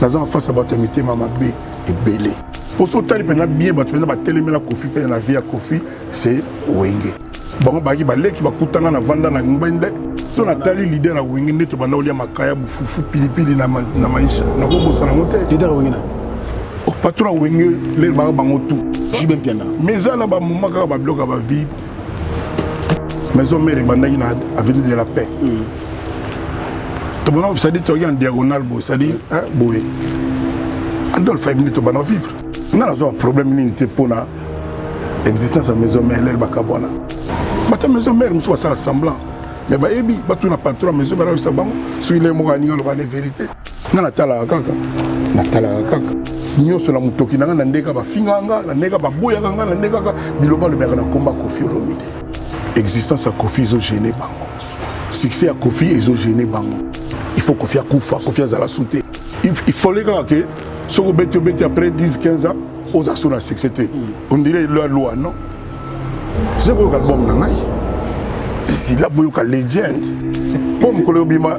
naza en face à bato mitema mabe ebele pour ça tali pena bien bato pena ba telemela Kofi pe na vie à Kofi c'est Wenge bango baki baleki bakutanga na vanda na ngwende to na tali leader na Wenge neto bana olia makaya bufufu pilipili na maisha na ko bosa na mote leader Wenge na o patron Wenge le ba bango tout Jibem Piana mais ça na ba moment ka ba bloc ba vie maison mère bandaki na avenue de la paix to bona ça dit to en diagonale bo ça dit hein boé Adolphe Ibn to bana vivre on a un problème n'était pour la existence à maison mère elle bakabona bata maison mère nous soit ça semblant mais ba ebi batu na patron maison mère ça bango sur les mots ani ngalo ba vérité na tala kaka nyo so la mutoki na ndeka ba finganga na ndeka ba boya kanga na ndeka ka biloba le na komba Kofi Olomide existence à Kofi zo gêné bango succès à Kofi ezo gêné bango il faut Kofi akufa Kofi azala sauter il faut les gars que si vous mettez après 10-15 ans, aux assurances succès. On dirait la loi, non? C'est quoi l'album Nangai? C'est là où il y a legend. Comme quand il y a un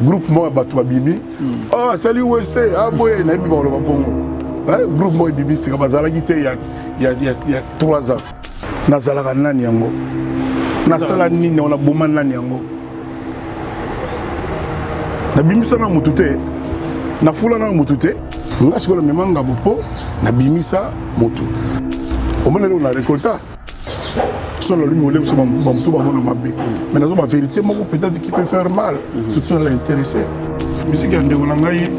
groupe moi Batouba Bibi. Ah, salut USA, ah boy, n'a pas bon bon. Groupe moi Bibi, c'est comme ça il y a 3 ans. Nazala nani yango. Nasala nini on a boman nani yango. Na bimisa na mutute. Na fula na mutute. Nga sikola memanga bopo na bimisa motu omonelo na récolta solo lui molem so bamtu ba bona mabe mais nazo ba vérité moko peut-être qui peut faire mal surtout l'intéressé musique ya ndeko na ngai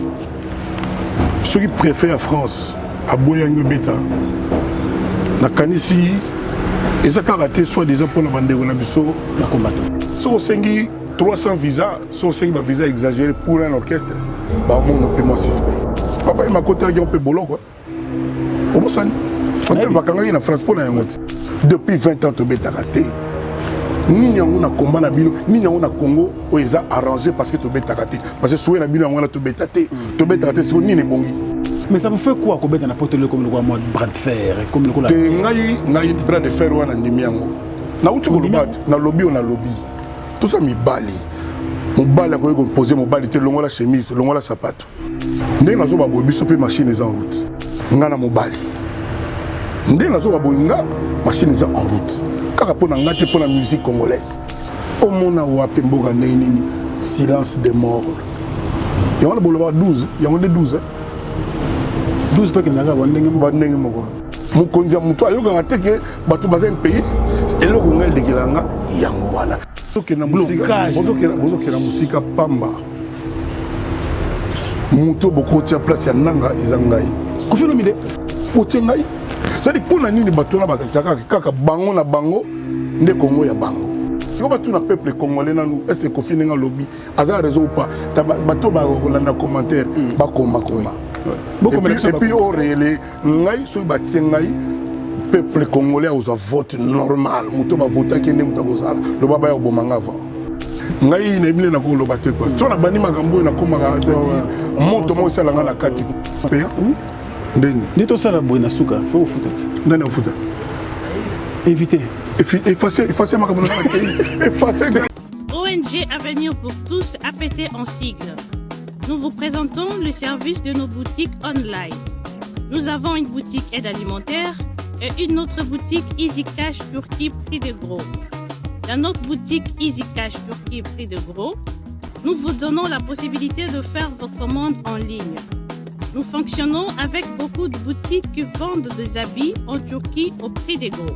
ceux qui préfèrent France à boyango beta na kanisi ezaka raté soit déjà pour la bandeko na biso na combattant so sengi 300 visas so sengi ba visa exagéré pour un orchestre ba mon paiement suspect papa il m'a côté un peu bolo quoi au bosan on est pas quand il en France pour la depuis 20 ans to beta raté ni nyango na combat na bino ni nyango na Congo o eza arrangé parce que to beta raté parce que soué na bino ngana to beta raté so ni ne bongi mais ça vous fait quoi ko beta na portele comme le mode bras de fer comme le te ngai bras de fer wana ndimi yango na uti ko lubat na lobby on a lobby tout ça mi bali mobali ko poser mobali te longola chemise longola sapato ndenge nazo baboyi biso mpe machine eza en route nga na mobali ndenge nazo baboyi nga machine eza en route kaka mpo na nga te mpo na musique congolaise omona wape mboka ndenge nini silence de mort yango na boloba 12 yango nde 12 mpe kendaka bandenge moko mokonzi ya moto ayokanga te ke bato baza pays eloko nga elekelanga yango wana bozokela mosika pamba muto boko tia place ya nanga ezangai Kofi Olomide otie ngai c'est dire pour nini bato na bakataka kaka bango na bango nde Congo ya bango yo bato na peuple congolais nanu est-ce que Kofi nenga lobby aza raison ou pas bato ba kolanda commentaire ba koma et puis au réel ngai so batie ngai peuple congolais a vote normal muto ba voter kende muto bozala lo baba ya bomanga avant ngai na bile na ko lo batte quoi so na bani makambo na komaka moto mo sala nga na kati pe ndeni ndito sala boy na suka faut futat ndani futa éviter effacer makambo na effacer ONG Avenir pour tous APT en sigle. Nous vous présentons le service de nos boutiques online. Nous avons une boutique aide alimentaire et une autre boutique Easy Cash Turquie prix de gros. Dans notre boutique Easy Cash Turquie prix de gros, nous vous donnons la possibilité de faire vos commandes en ligne. Nous fonctionnons avec beaucoup de boutiques qui vendent des habits en Turquie au prix de gros.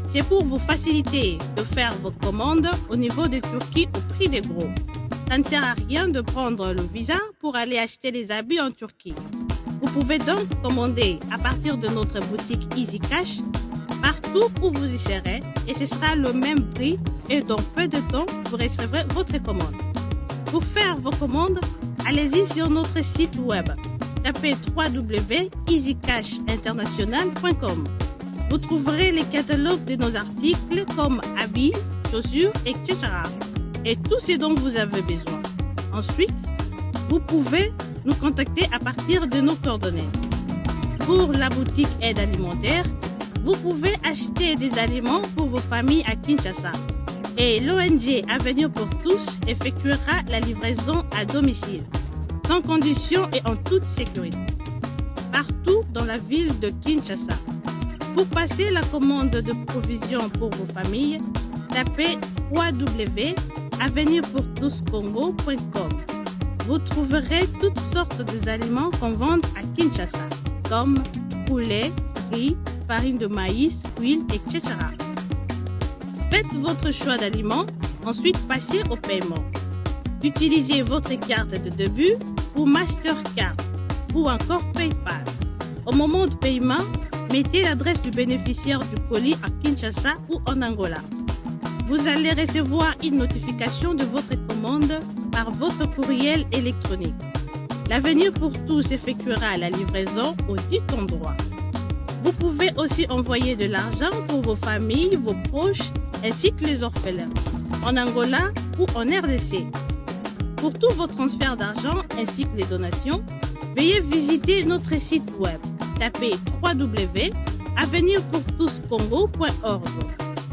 C'est pour vous faciliter de faire vos commandes au niveau de Turquie au prix de gros. Ça ne sert à rien de prendre le visa pour aller acheter des habits en Turquie. Vous pouvez donc commander à partir de notre boutique Easy Cash partout où vous y serez et ce sera le même prix et dans peu de temps, vous recevrez votre commande. Pour faire vos commandes, allez-y sur notre site web. Tapez www.easycashinternational.com. Vous trouverez les catalogues de nos articles comme habits, chaussures, etc. Et tout ce dont vous avez besoin. Ensuite, vous pouvez nous contacter à partir de nos coordonnées. Pour la boutique aide alimentaire, vous pouvez acheter des aliments pour vos familles à Kinshasa. Et l'ONG Avenir pour tous effectuera la livraison à domicile. sans condition et en toute sécurité, partout dans la ville de Kinshasa. Pour passer la commande de provisions pour vos familles, tapez www.avenirpourtouscongo.com. Vous trouverez toutes sortes d'aliments qu'on vend à Kinshasa, comme poulet, riz, farine de maïs, huile, etc. Faites votre choix d'aliments, ensuite passez au paiement. Utilisez votre carte de début ou Mastercard ou encore PayPal. Au moment de paiement, mettez l'adresse du bénéficiaire du colis à Kinshasa ou en Angola. Vous allez recevoir une notification de votre commande par votre courriel électronique. L'Avenir pour tous effectuera la livraison au dit endroit. Vous pouvez aussi envoyer de l'argent pour vos familles, vos proches, ainsi que les orphelins, en Angola ou en RDC. Pour tous vos transferts d'argent ainsi que les donations, veuillez visiter notre site web. Tapez www.avenirpourtouscongo.org.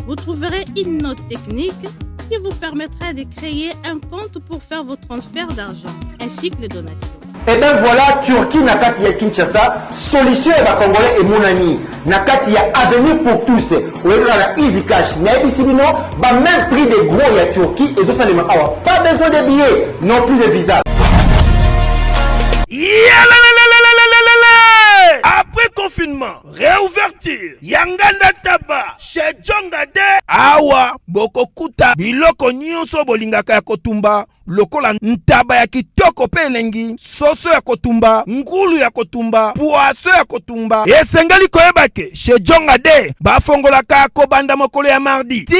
Vous trouverez une note technique qui vous permettra de créer un compte pour faire vos transferts d'argent ainsi que les donations. Et bien voilà, Turquie nakati ya Kinshasa, solution ya Congolais et Monani. Nakati ya Avenir pour tous. Ou la Easy Cash. N'ayebisibino, ba même prix des gros ya Turquie et ça les awa. Pas besoin de billets, non plus de visa. Après confinement, réouverture, Yanganda Taba, chez Djongade, Awa, Bokokuta, Biloko Nyonso Bolingaka ya Kotumba, lokola ntaba ya kitoko pe elengi, soso ya kotumba, ngulu ya kotumba, poaso ya kotumba. Esengali koyebake, chez Djongade, bafongolaka kobanda mokolo ya mardi, ti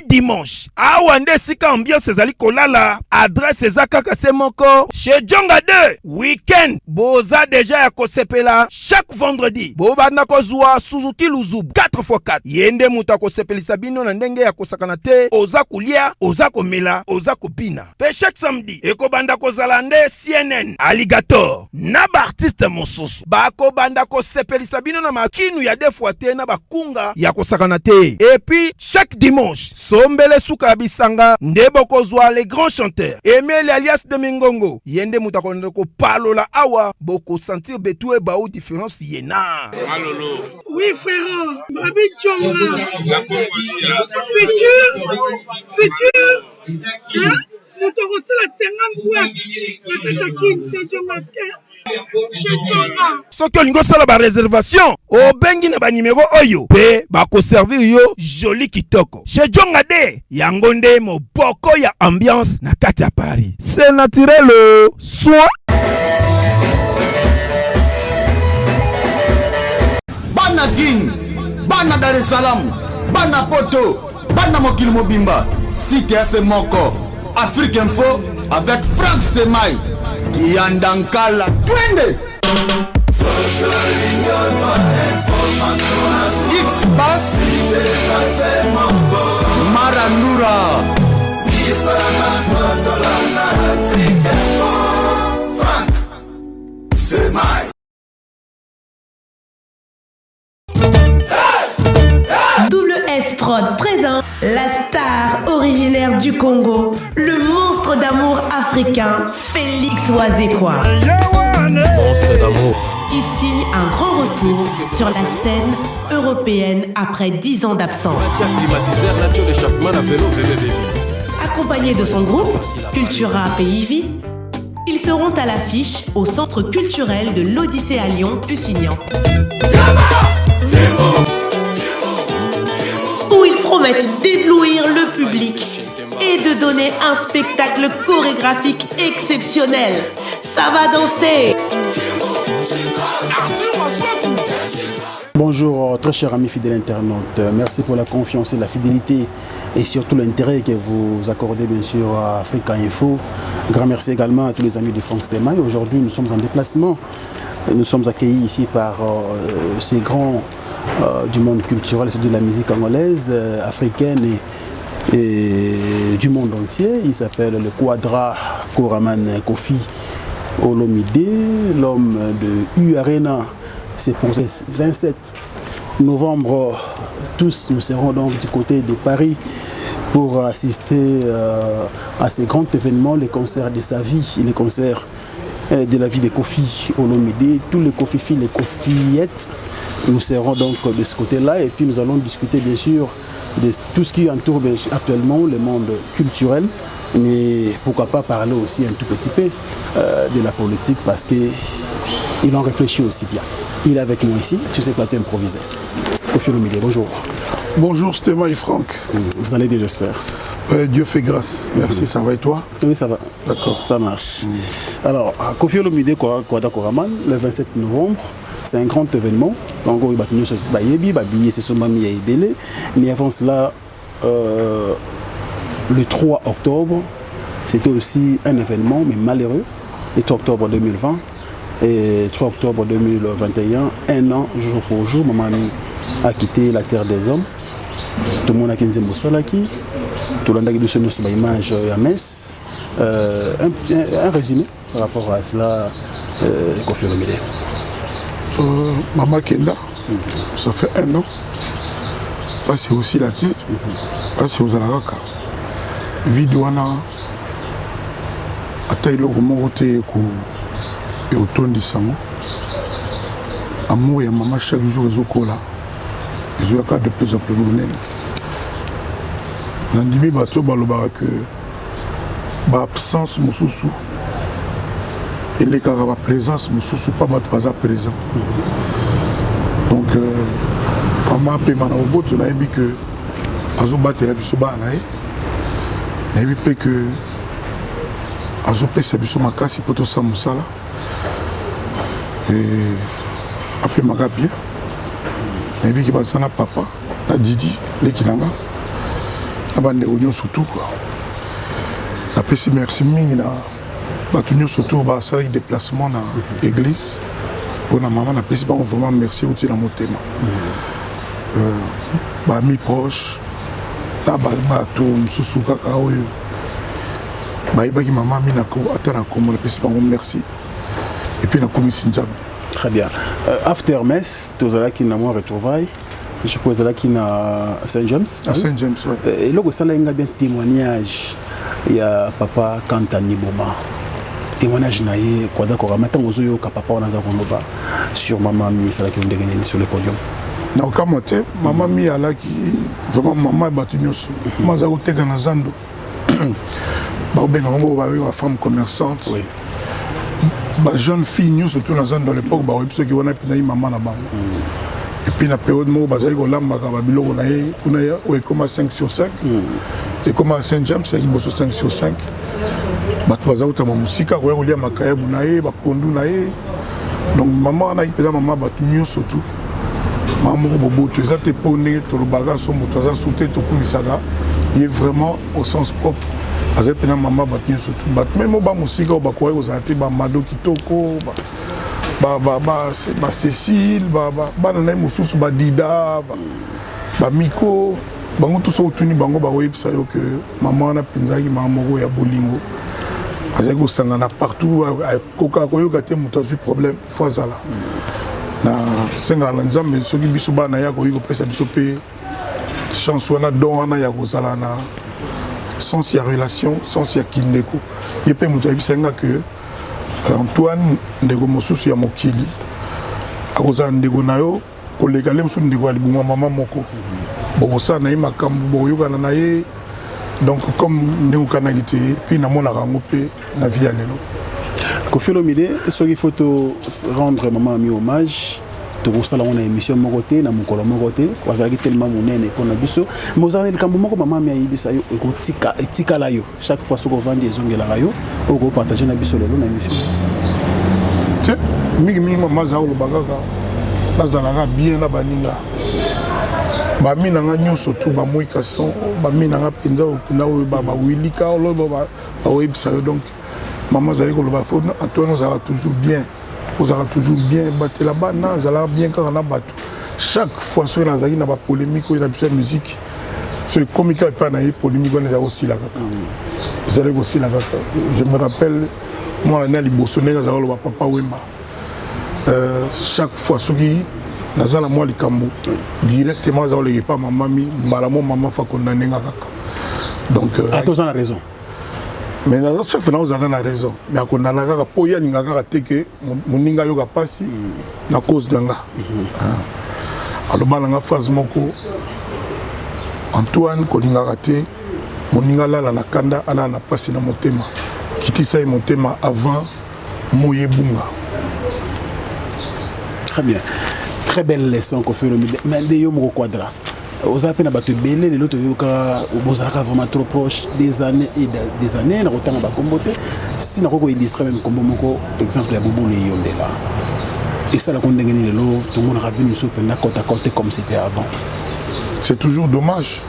dimanche. Awa nde sika ambiance ezali kolala, adresse ezakaka se moko, chez Djongade, weekend, boza deja ya kosepela, chaque vendredi, bobanda kozwa Suzuki Luzubu, 4x4. Yende muta kosepelisa bino na ndenge ya kosakana te, oza kulia, oza komela, oza kopina. Pe chaque samedi, ekobanda kozala nde CNN, Alligator, na ba artiste mosusu. Bako banda kosepelisa bino na makinu ya defwa te na bakunga ya kosakana te. Et puis, chaque dimanche, sombele suka bisanga, nde bokozwa les grands chanteurs. Emile alias de Mingongo, yende muta konde ko palola awa, boko sentir betue baou différence yena. Malolo. Oui, frère, Babi Tchonga. La Congolia. Futur. Hein? Nous te reçons la 50 boîtes. La Katakin, c'est Tchongaske. Chez Tchonga. Soki olingo sala ba réservation, obengi na ba numéro oyo, pe ba ko servir yo joli kitoko. Chez Djongade, yango nde moboko ya ambiance na kati ya Paris. C'est naturel, soin. Bana King, Bana Dar es Salaam, Bana Poto, Bana Mokil Mobimba, Site Afe Moko, Afrique Info avec Frank Stemai, Yandankala, Twende. X-Bass, Marandura, Frank Stemai. WS Prod présente la star originaire du Congo, le monstre d'amour africain, Félix Wazekwa. Monstre d'amour. Qui signe un grand retour sur la scène européenne après 10 ans d'absence. Accompagné de son groupe, Cultura Pays Vie, ils seront à l'affiche au Centre culturel de l'Odyssée à Lyon, Pusignan. Où ils promettent d'éblouir le public et de donner un spectacle chorégraphique exceptionnel. Ça va danser. Bonjour, très chers amis fidèles internautes. Merci pour la confiance et la fidélité et surtout l'intérêt que vous accordez bien sûr à Africa Info. Grand merci également à tous les amis de Frank Stemai. Aujourd'hui, nous sommes en déplacement. Nous sommes accueillis ici par ces grands du monde culturel, de la musique congolaise, africaine et du monde entier. Il s'appelle le Quadra Koraman Kofi Olomide, l'homme de U Arena. C'est pour le 27 novembre. Tous nous serons donc du côté de Paris pour assister à ces grands événements, les concerts de sa vie, les concerts de la vie de Kofi Olomide, tous les Kofi, les Kofiettes. Nous serons donc de ce côté-là et puis nous allons discuter bien sûr de tout ce qui entoure bien sûr, actuellement le monde culturel, mais pourquoi pas parler aussi un tout petit peu de la politique parce qu'ils ont réfléchi aussi bien. Il est avec moi ici sur ce plateau improvisé. Kofi Olomide, bonjour. Bonjour Stéphane et Franck. Vous allez bien, j'espère. Dieu fait grâce. Merci, ça va et toi? Oui, ça va. D'accord. Ça marche. Alors, Kofi Olomide Kwada Koraman, le 27 novembre, c'est un grand événement. Donc, il va tenir sur ce bayebi, c'est son mamie et Belé. Mais avant cela, le 3 octobre, c'était aussi un événement, mais malheureux. Le 3 octobre 2020 et 3 octobre 2021, un an, jour pour jour, Mamami a quitté la terre des hommes. Tout le monde a 15 Salaki. Tout le monde a vu sur l'image à Metz. Un résumé par rapport à cela, Kofi Olomide. Maman Kenda, ça fait un an. C'est aussi la tête. C'est aux Alaraka. Vidouana, à taille le roman et au ton du sang. Amour et maman chaque jour aux Okola. Je vais de plus en plus monnaie. Nandimi bato balobara que l'absence mususu et les cas de présence mususu pas pas présent. Donc maman pe mana oboto na yebi que azo batela biso ba na ye. Na yebi pe que azo pesa biso makasi poto sa musala. Et après maga bien. Na yebi ki basana papa na Didi lekinanga. Abande oignon surtout quoi. Après si merci mingi na batunyo surtout ba sala déplacement na église. On a maman na pesi ba vraiment merci outil na motema. Ba mi proche na ba to mususu kaka oyo. Ba ibaki maman mi na ko atana ko na pesi ba merci. Et puis na commission nzambe. Très bien. After mess, tous là qui n'a moins retrouvailles. Je crois que c'est à Saint-James. À Saint-James, oui. Et là, il y a un témoignage. Il y a papa Kantani Boma. Témoignage naïe, quoi d'accord. Maintenant, on a papa on a sur maman mi, c'est là qui est sur le podium. Na okamote, maman mi ala qui vraiment maman est battue nyoso. Moi, j'ai été dans Zando. Bah ben on va voir femme commerçante. Oui. Bah jeune fille surtout dans Zando à l'époque, bah ceux qui vont appeler maman là-bas. Et puis la période où bazali ko lamba ka babilo na ye kuna ya o comme 5 sur 5 et comme à Saint-James c'est bosso 5 sur 5 bato bazauta ma musika ko ya makaya na ye ba pondu na ye donc maman na ipeza maman batu nyo surtout maman ko bobo tu za te poné to le baga so moto za souté to kumisaka il est vraiment au sens propre azai pena maman batu nyo surtout bat même ba musika ba ko ya te ba mado kitoko Cécile, Banana Moussous, Dida, Miko, Bango tout ça autour Bango Baroïp, que maman a pinzagi, maman ya bolingo. Azego sangana partout, Coca Cola gâté moutazu problème, fois ça là. Na senga lanza mais ceux qui bisuba na ya ko yiko pesa bisope chanson na don na ya ko sala na sans ya relation, sans ya kindeko. Yepe moutazu senga que Antoine ndeko mosusu ya mokili akoza ndeko nayo kolega le mosusu ndeko ali buma mama moko bokosa na ye makambo boyokana na ye donc comme ndeko kana gite puis na mona rango pe na vie ya lelo Kofi Olomide soki photo rendre maman mi hommage tokosala on a émission moko te na mokolo moko te wazalaki tellement monene pona biso mozala likambo moko maman mi ayibisa yo ekotika etikala yo chaque fois soko vandi ezongela yo oko partager na biso lelo na émission te mingi maman za lo bagaka nazalaka bien na baninga bami nanga nyonso tu ba moika son bami nanga penza okunda oyo ba wilika lo ba webisa yo donc maman za ko lo ba fo Antoine za toujours bien. Vous avez toujours bien battu là-bas, vous allez bien quand on a battu. Chaque fois que vous avez une polémique, vous avez une musique. Ce comique n'est pas une polémique, vous avez aussi la caca. Vous avez aussi la caca. Je me rappelle, moi, je suis Bossonné, je suis papa Wemba. Chaque fois que vous avez moi le Kambo, directement, vous avez pas maman, maman, fa condamné. Donc, à tous en a raison. Mais chaque fois vous avez raison. Mais à cause de la poya ni ngaka teke moninga yoka pasi na cause nanga. Alors balanga phase moko Antoine kolinga raté moninga la na kanda ala na pasi na motema. Kitisa e motema avant moyebunga. Très bien. Très belle leçon qu'on fait le mais de Yomo Quadra. Aux appels à battre belé, les autres Bozalaka vraiment trop proche des années et des années. On a autant à comboter. Si on a encore illustré même comme Bomoko, exemple à Boubou les Yondela. Et ça, la condamnée de l'eau, tout le monde a vu une soupe côte à côté comme c'était avant. C'est toujours dommage.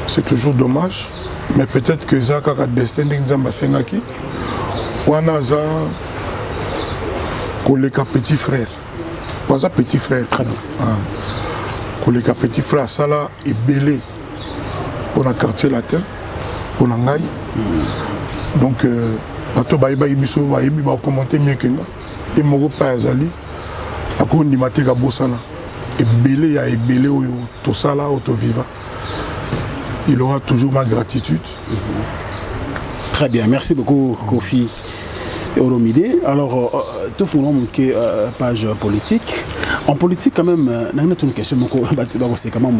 C'est toujours dommage. Mais peut-être que ça, quand le destin de Nzamba Sengaki, on a ça, collègue petit frère. Pas ça petit frère. Très bien. Collègue petit frère, ça là est belé pour le quartier latin, pour l'angaï. Donc, bateau baïba ibiso baïbi va commenter mieux que nous. Et mon père Azali, à cause du matin à Bossana, et belé à belé au tout ça là, auto viva. Il aura toujours ma gratitude. Très bien, merci beaucoup Kofi Olomide. Alors, tout le monde qui est page politique. En politique, quand même, il y a une question c'est comment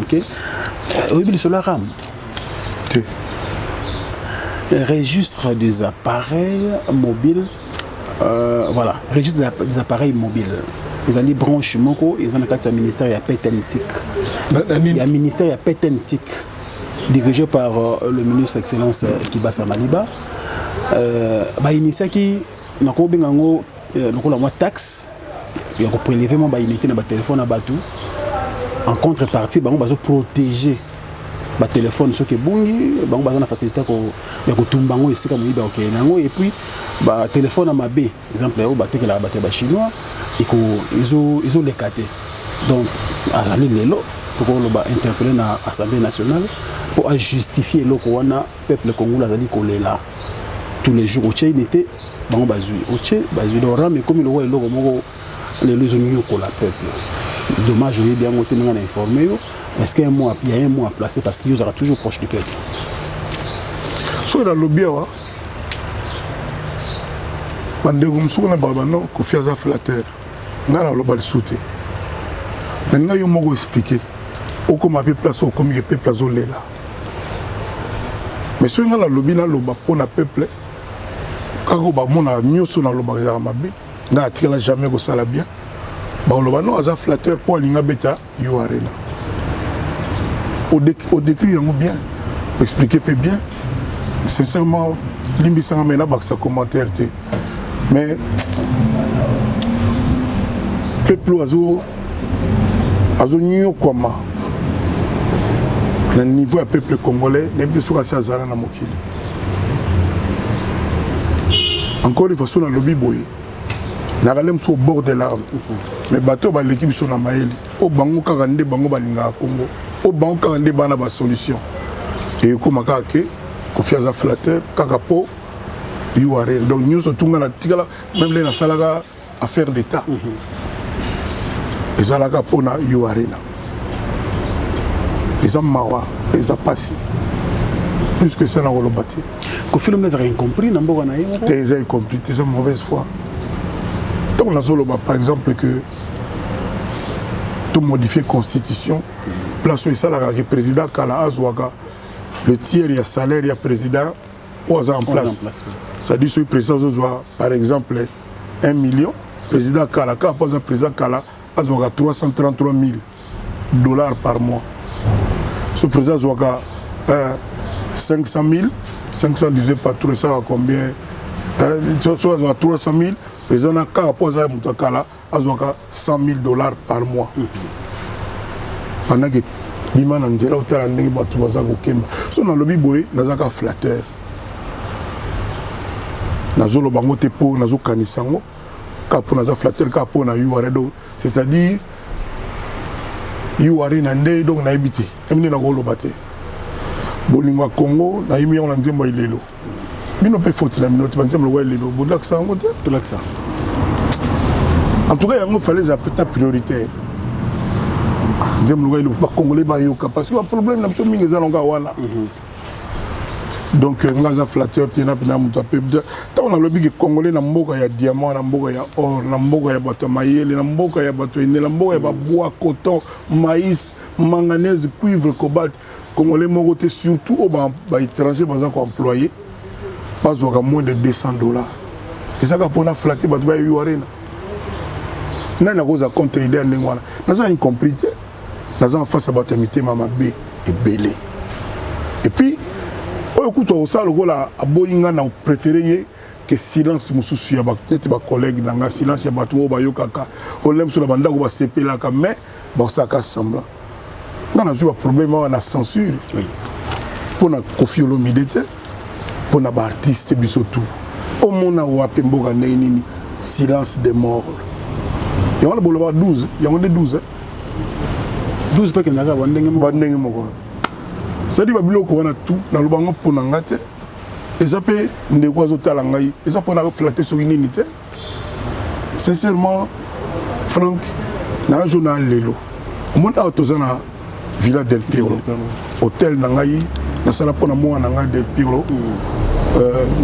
registre des appareils mobiles. Voilà, registre des appareils mobiles. Ils ont des branches moko, ils ont un ministère, il y a pétentique. Il y a un ministère, il y a pétentique, dirigé par le ministre Excellence Kibasa Maliba. Initié qui n'a pas taxe. Il y a un prélèvement de l'unité de téléphone à Batou. En contrepartie, on va protéger le téléphone. Ce qui est bon, on va la facilité de tumbango ici comme et puis le téléphone à ma B, exemple, il y a des chinois, ils ont les catés. Donc, à l'élo, pour interpeller l'Assemblée nationale pour justifier le peuple congolais qui est là. Tous les jours, il était bon, mais comme il y a les leçons pour la peuple. Dommage, j'ai bien informé. Est-ce qu'il y a un mot à placer parce qu'il y aura toujours proche du peuple? So dans le bien, on a flatteur. On a le sauté. Maintenant, il m'a expliqué. Comment on peut placer, comment on peut placer là. Mais si on a le lobby, on a le peuple. Quand on a mieux sur le lobby, on a jamais que ça bien. On a un flatteur pour aller bêta, il y a arena. Au décrit, il bien. Expliquer peu bien. Sincèrement, l'imbisan a mené sa commentaire. Mais peuple oiseau comment le niveau du peuple congolais n'est plus sur la Sazara na Mokili. Encore une fois, sur le lobby boy. Nous sommes au bord de l'arbre. Mais bateau ba l'équipe sont na maeli. Au bango karande bango balinga Congo. Au bango karande bana ba solution. Et comme akake, confiance à flatteur, kakapo, yuare. Donc nous sommes tous na tigala même les na salaga affaire d'état. Les salaga pona yuare na. Les amawa, les apasi. Plus que ça na rolobati. Ko film les a rien compris na mboka na yimo. T'es incompris, t'es une mauvaise foi. Donc on a par exemple que tout modifier la constitution, place où il y a le président Kala Azouaga, le tiers il y a salaire, il y a président en place. C'est-à-dire que le président Azouaga, par exemple, 1 million, président Kala, quand le président Kala Azouaga 333 000 $ par mois. Ce président Azouaga 500 000, 500 divisé par 300 combien 300 000. Le président a 100 000 $ par mois. Pendant que Bima Nanzela ou Talandé Batouaza Gokemba. Si on a le lobby boy, on a un flatteur. Nazo lo bango tepo, nazo kanisango. Kapo nazo flatteur, kapo na yuare do. C'est-à-dire, yuare nande donc na habité. Emine na golo bate. Bolingwa Congo, na imi on lanzemba ilelo. Bino pe faute la minute, banzem lo wa ilelo. Bolak sa ngote. Bolak sa. En tout cas, il fallait des appels prioritaires. Les Congolais, parce que le problème, c'est que les Donc ngaza flatteur tina pina mutu apebda tant on a lobby que congolais na mboka ya diamant na mboka ya or na mboka ya bato mayele na mboka ya bato ene na mboka ya bois coton maïs manganèse cuivre cobalt congolais moko te surtout au ba étranger bazan ko employé bazwa moins de $200 et ça ka pona flatter bato ba yuarena na koza contre idée ndengwana naza incompris te naza en face à bato mitema mabe et belé et puis écoute, ça le gola a boyinga na préféré que silence mususu ya ba tete ba collègue nanga silence ya bato ba yokaka olem sur la banda ko ba sepela ka mais ba saka semblant na na un problème na censure pour na Koffi Olomide pour na ba artiste biso tout au mona wa pemboka nini silence des morts ya wala bolo ba 12 ya on 12 12 pe kenaka bandenge moko c'est-à-dire biloko wana tout na lobango pona ngate ezape ndeko azotala ngai ezapo na flatter sur nini te sincèrement Franck na journal lelo monde autozana Villa del Pirlo hôtel na ngai na sala pona mo na ngai del Pirlo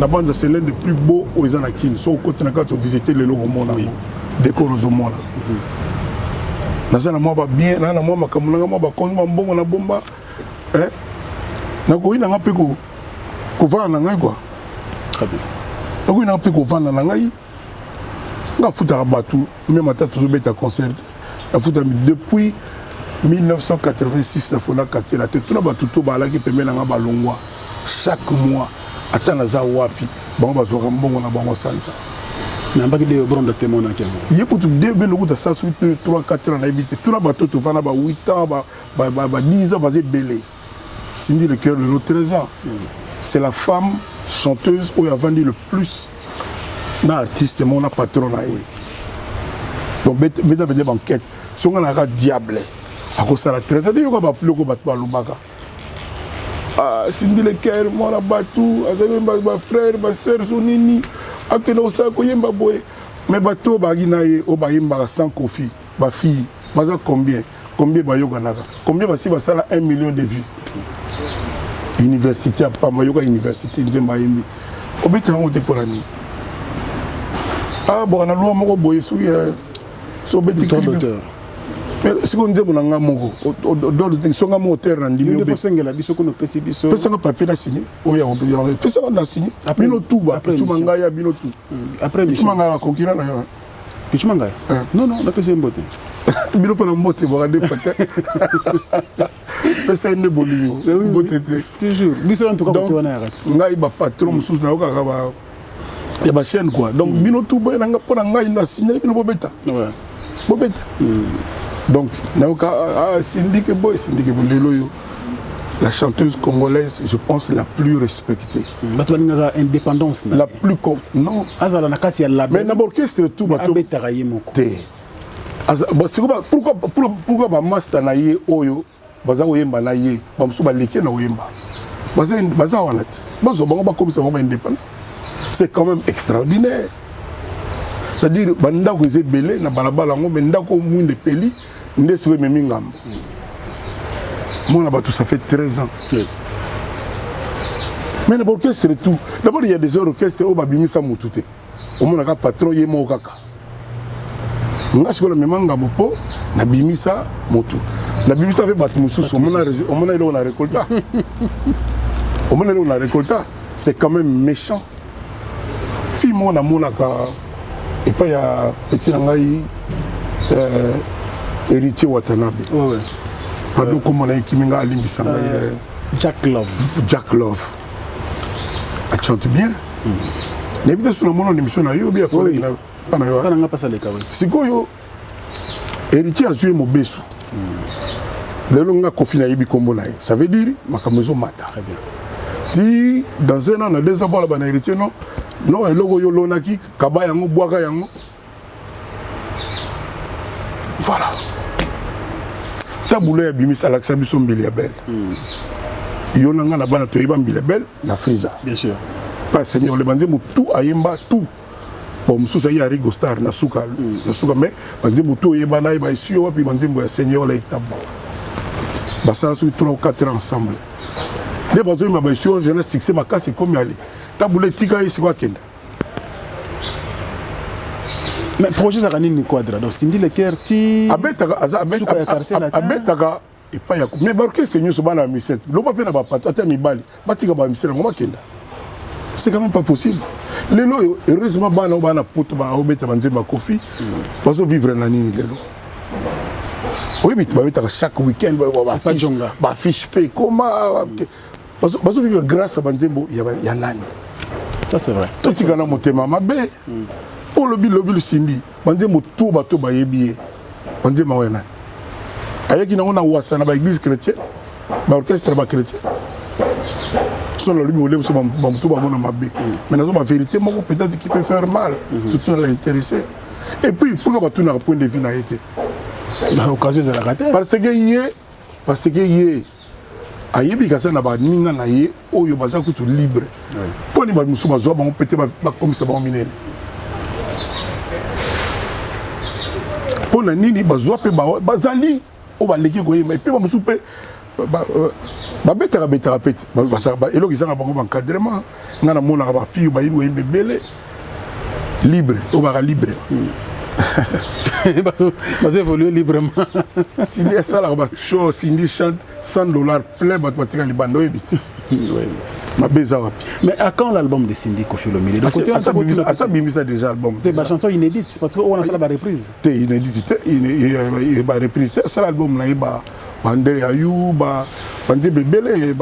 na bande c'est l'un des plus beaux aux Anakin so côté na kato visiter lelo au monde décor au monde na sala mo ba bien na mo makamuna mo ba konma mbongo na bomba nakoyi nanga pe ko vana na ngai quoi très bien nakoyi nanga pe ko vana na ngai nga futa batu même ata toujours beta concert na futa depuis 1986 na fona quartier la tête na batu to balaki pembe na nga balongwa chaque mois ata na za wapi bango bazoka mbongo na bango sanza na mbaki de bronde témoin na kemo yekutu de beno kuta sa sur 3 4 ans na habité tout na batu to vana ba 8 ans ba 10 ans bazé belé Cindy le cœur de nos 13 ans. C'est la femme chanteuse où il a vendu le plus d'artistes, mon patron. Donc, maintenant, il y a une enquête. Si on a un diable, à cause de la 13 ans, il y a un Cindy le cœur, moi, la batou, ma frère, ma soeur, Zonini, Akeno Sako, Yemba Boy. Mais bateau, Baginaye, Obayimba, sans Koffi, ma fille, Baza combien? Combien Bayoganaka? Combien va si ça 1 million de vues? Université à Pamayoka Université Nzembaimbi. Obeta honte pour l'année. Ah bon, on a loi moko boye sou so beti docteur. Mais si on dit mon moko d'autres sont mon terre ndimi obe. Il faut sengela biso ko no pesi biso. Pesa papier na signé. Oya on peut pesa na signé. Bino tout ba Pichumanga ya bino tout. Après Pichumanga concurrent na yo. Pichumanga. Non non, na pesa mbote. Bino pour mbote bo de fête. Pesa ne bolingo botete toujours biso en tout cas ko wana arrête ngai ba patron mususu na yoka ba ya ba chaîne quoi donc bino tout boy nga pona ngai na signer bino bobeta ouais bobeta donc na yoka Cindy ke bolelo yo la chanteuse congolaise je pense la plus respectée bato nga indépendance la plus non azala na kati ya label mais na orchestre tout bato betara yemoko te pourquoi ba master na ye oyo baza oyemba na ye bamusu baleke na oyemba baza wana te bazo bango bakomisa bango indépendant c'est quand même extraordinaire c'est-à-dire bandako eza ebele na balabala yango mais ndako mwinde peli nde soki ememi ngambo mona bato ça fait 13 ans mais na baorchestre tout d'abord il y a des orchestres oyo babimisa motu te omonaka patron ye moko kaka nga sikoyo namema ngambo mpo nabimisa motu nabimisa mpe bato mosusu omona eloko na récolta omona eloko na récolta c'est quand même méchant fille moko namonaka epai ya petit na ngai héritier Watanabe pardon komona ekimi nga alimbisa ngai Jack Love achante bien nayebi te so namona émission na yo bia kolegi na kana nga pasa leka we sikoyo héritier azwi mobesu lelo nga Koffi na yebi kombo na ye ça veut dire makambo ezomata très bien ti dans un an na 2 ans bala bana héritier non eloko yo lonaki kaba yango bwaka yango voilà tabula ya bimisa lakisa biso mbili ya belle yo nanga na bana toyeba mbili ya belle na Friza bien sûr pas seigneur le banze tout ayemba tout bon mususu ya Rigo Star na suka mais banze tout oyeba na ba ici wapi banze ya seigneur la étape basala sur 3 ou 4 ans ensemble nde bazoyima baesio jeunesse succès makasi ekomi ale tabula etika ye sikoyo akenda. Mais projet ezalaka nini quadra donc Cindy Leker ti abetaka epai ya mais baorchestre nyonso bana ya misete loba mpe na bapato ata mibali batika bamisele yango bakenda. C'est quand même pas possible. Lelo heureusement bana o bana poto ba obeta banzemba kofi bazo vivre na nini lelo. Oui mais ba beta chaque week-end ba fiche pay comment bazo vivre grâce à banzembo ya nani. Ça c'est vrai. Ça tika na motema mabe. Pour le bill Cindy banzembo tout bato ba yebié. Banzemba wena. Ayaki na ona wasa na ba église chrétienne ba orchestre ba chrétien. Son la lumière ou mais la vérité peut-être qui peut faire mal surtout l'intéressé et puis pourquoi pas tout un point de vue n'a été l'occasion de la rater parce que yé ayebi kasa na ba ninga na yé oyo baza kutu libre pour ni ba musu bazo ba peut-être ba comme ça ba minene pour na nini bazo pe bazali o ba leki ko yema et puis ba musu pe betaka pete eloko ezanga bango bancadrement nga na monaka bafille bayibi oyembe ebele libre oyo baka libre bazo évolue librement. Cindy asalaka bashow Cindy chante $100 plein bato batika libanda oyebi te mabe eza wapi. Mais à quand l'album de Cindy Koffi Olomide asa bimbisa déjà album ba chanson inédite parce que on a sala ba reprise te inédite te ba reprise te asala album na ye ba Bandere Ayou, Banzi Bebele,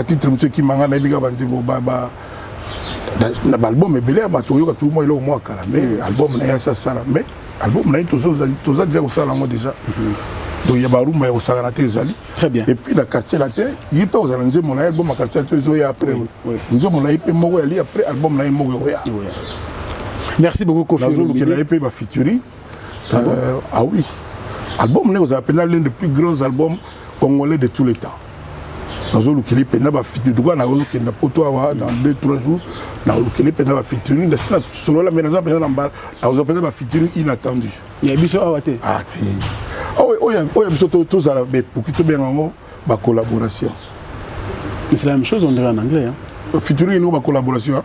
titre monsieur qui m'a dit que Banzi l'album est belé, tout le monde est au moins mais album n'a ça ça mais album n'a tout ça déjà au salon déjà. Donc il y a Baroum mais au Saranaté Zali. Très bien. Et puis la quartier latin, il est pas aux Alanzé mon album à quartier latin après. Nous avons l'AIP Mogo Ali après album n'a Mogo. Merci beaucoup Koffi Olomide. L'AIP va featuring. Ah oui. Album nous appelle l'un des plus grands albums congolais de tous les temps. Nous avons le pena ba featuring donc na olo kenda poto dans 2-3 jours na olo kele pena ba featuring de ça solo la menaza pena na mbala na olo pena ba featuring inattendu. Ya biso awate. Ah ti. Oh biso tous à la pour que tout bien en ba collaboration. Mais c'est la même chose on dirait en anglais hein. Featuring nous ba collaboration.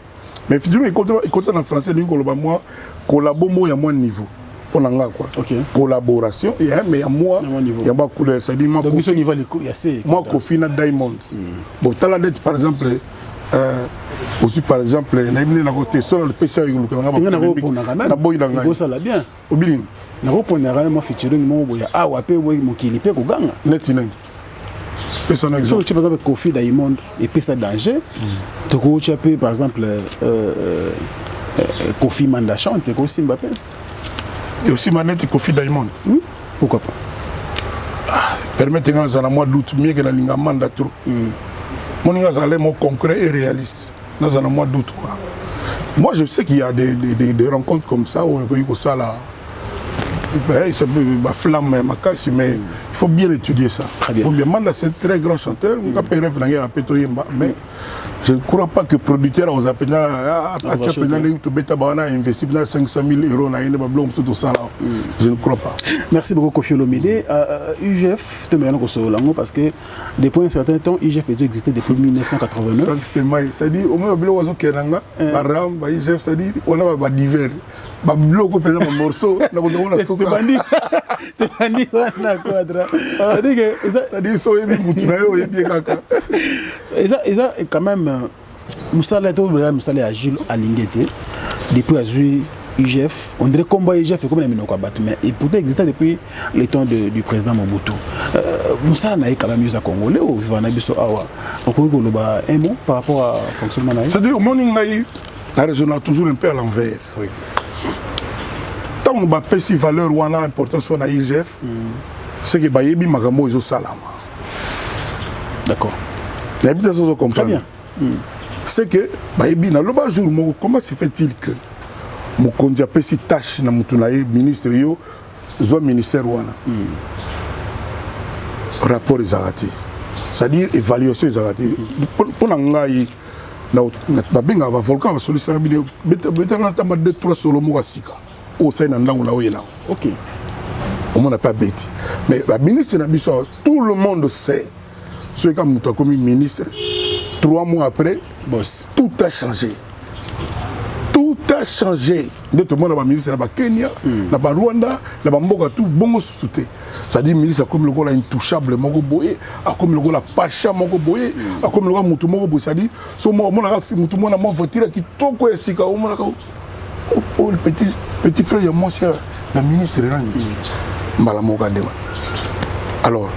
Mais featuring est content en français nous ko moi collabo mo ya moins niveau. Pour l'anga quoi. Collaboration et mais à moi il y a pas couleur ça dit moi moi Koffi na Diamond bon tala dette par exemple aussi par exemple na imine na côté sur le PC avec le na boy na go ça la bien obiling na reponera moi featuring mo boya awa pe mo mokili pe ko ganga net nang personne exemple par exemple Koffi Diamond et puis ça danger to ko chaper par exemple Koffi Manda chante ko Simba pe. Et aussi Manette Koffi Diamond. Oui. Pourquoi pas? Permettez-moi dans un mois d'août, mieux que la ligne Manda trop. Mon mon concret et réaliste. Dans un mois d'août. Moi, je sais qu'il y a des rencontres comme ça où il y a ça là. C'est ma flamme, ma casse, mais il faut bien étudier ça. Très bien. Il faut bien. Manda, c'est un très grand chanteur. Mais je ne crois pas que le producteur a investi 500 000 euros dans ça. Je ne crois pas. Merci beaucoup Koffi Olomide. UGF, parce que depuis un certain temps, UGF existait depuis 1989. C'est-à-dire, au moins, on a divers. Morceau, quand même Moussala Agile à Lingete depuis Azui IGF on dirait combat IGF comme les Minokabat mais il pourrait exister depuis le temps du président Mobutu. Moussala n'a quand même eu à Congolais ou Vanabiso Awa on peut un mot par rapport à fonctionnement. C'est-à-dire au morning la région a toujours un peu à l'envers. Oui. Tant on va payer valeur ou on a importance sur la IGF, c'est que Bayebi Magamo est au Salama. D'accord. Mais bien sûr, très bien. C'est que Bayebi na loba jour comment se fait-il que mon conduit a payé tâche na mutunaye ministre yo zo ministère wana. Rapport ezarati. C'est-à-dire évaluation ezarati. Pour ngai na benga ba volcan va solliciter na bino betana tamba 2-3 solo mo kasika. Au sein d'un langue là où il est là. Ok. On n'a pas bêti. Mais la ministre n'a pas tout le monde sait. ceux qui ont commis ministre, 3 mois après, boss. Tout a changé. Tout a changé. De tout le monde, ministre, dans Kenya, dans Rwanda, dans Mboka, tout bon sous-souté. C'est-à-dire, le ministre, comme le gars intouchable, Moko Boye, comme le gars Pacha, Moko Boye, comme le gars Moutou Moko Boye, c'est-à-dire, son Moutou Moko voiture qui toko et sika, le petit frère, il y a mon cher, le ministre, Malamoka Dewa. Alors,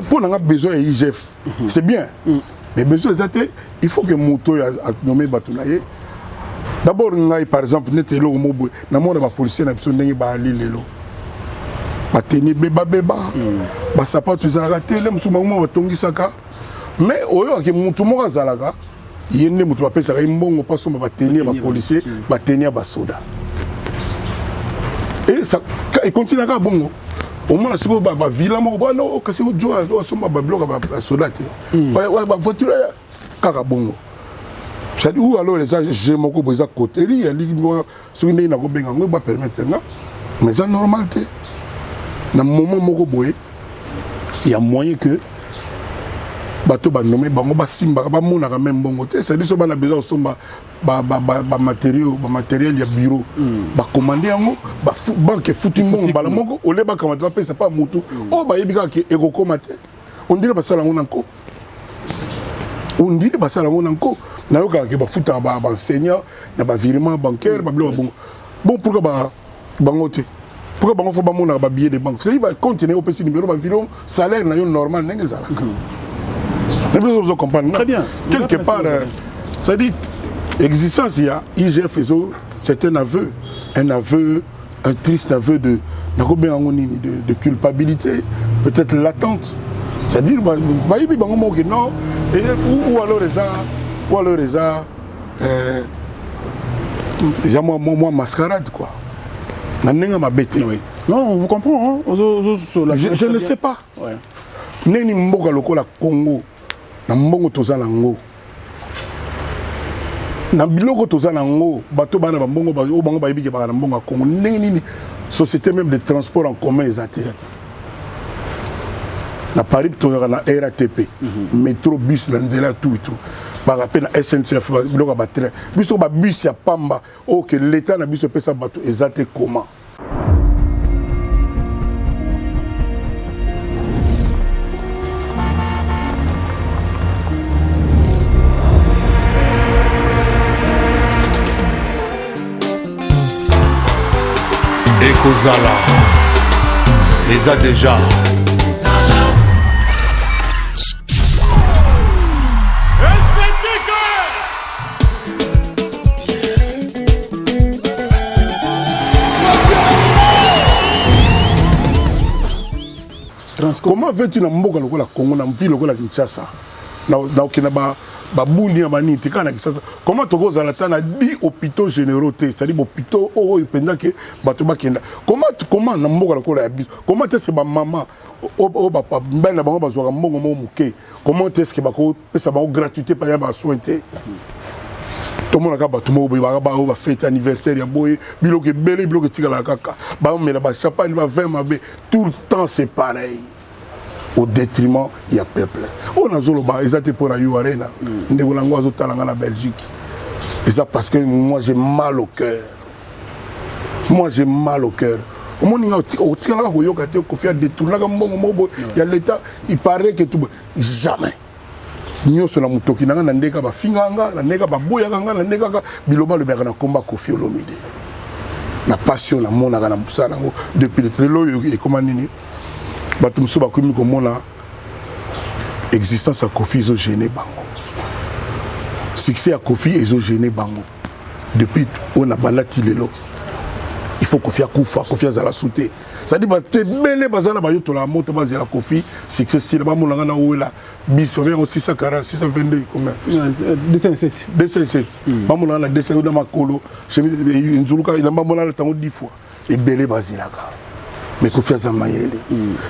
pour nous, besoin de IGF, c'est bien. Mais besoin de il faut que Moutou a nommé Batounaye. D'abord, par exemple, nous avons des policiers qui sont allés bateni beba beba basapato ezalaka te le mosusu bango batongisaka mais oyo ake mutu moko azalaka ye nde mutu bapesaka ye mbongo mpo asomba bateni ya bapolisier bateni ya basoda e continue kaka bongo omona sikoyo bavila moko bana kasi ojo asomba babiloko ya basoda te bavoiture kaka bongo c'est-à-dire ou alors eza je moko bo eza koteri yaliki soki ndenge nakobenga yango bapermettre nga mais eza normal te. Dans le moment où il y a moyen que bateau va nommer bango ba simba ba mona quand même bongo te c'est dire so bana besoin somba ba matériel ya bureau ba commander yango ba banque foutu bongo bala moko ole ba kamata ba pesa pas mutu o ba yebika ke eko komate on dirait ba sala ngona nko na yo ka ke ba futa ba enseignant na ba virement bancaire ba bon pourquoi ba bango te. Pourquoi il faut que les billets de banque? C'est-à-dire qu'il continue au petit numéro, le salaire normal. Vous comprenez? Très bien. Quelque part, c'est-à-dire l'existence, il y a IGF, c'est un aveu, un triste aveu de culpabilité, peut-être latente. C'est-à-dire, non, ou alors les moi mascarade, quoi. Non, on vous comprend. Hein? Je ne sais pas. Neni mboka lokola Congo, na mbongo tozala ngo. Na biloko tozala ngo, bato bana ba mbongo ba o bango ba yibike ba na mbongo Congo. Neni société même de transport en commun ezate. Na Paris tozala na RATP, métro bus na nzela tout. Par rappel à SNCF, biloko ba train. Biso ba bus ya pamba, OK l'état na biso pesa bato ezate comment? Ekozala les a déjà Comment veux-tu na mboka lokola Congo na mti lokola Kinshasa na okina ba buni ya maniti kana Kinshasa comment tokozala ta na 10 hôpitaux généraux te c'est-à-dire hôpitaux oyo penda ke bato bakenda comment na mboka lokola ya biso comment est-ce que ba maman o ba mbana bango bazwaka mbongo mo muke comment est-ce que bako pesa ba gratuité pa ya ba soin te tout le monde a bato mo ba fête anniversaire ya boy biloko belé biloko tikala kaka ba mela ba champagne ba vin mabe tout le temps c'est pareil au détriment il y a peuple on a zoloba ezate pour la Arena ndeko lango azotalanga na Belgique et ça parce que moi j'ai mal au cœur au monde au tikala ko yoka te ko faire détourner ka mbongo mobo ya l'état il paraît que tout jamais nyonso na mutoki nanga na ndeka ba finganga na ndeka ba boya kanga na ndeka ka biloba le na komba Koffi Olomide na passion na mona kana musala ngo depuis le trelo et comment nini bato muso ba komi komona existence ya Koffi ezo gêner bango succès ya Koffi ezo gêner bango depuis on a balati lelo il faut Koffi akufa Koffi azala sauter ça dit ba te belé bazala ba yoto la moto bazela Koffi succès si ba monanga na ouela bis on 640 622 combien 207 ba monanga na 200 na makolo chemi nzuluka il ba monanga tango 10 fois et belé bazilaka mais Koffi azamayele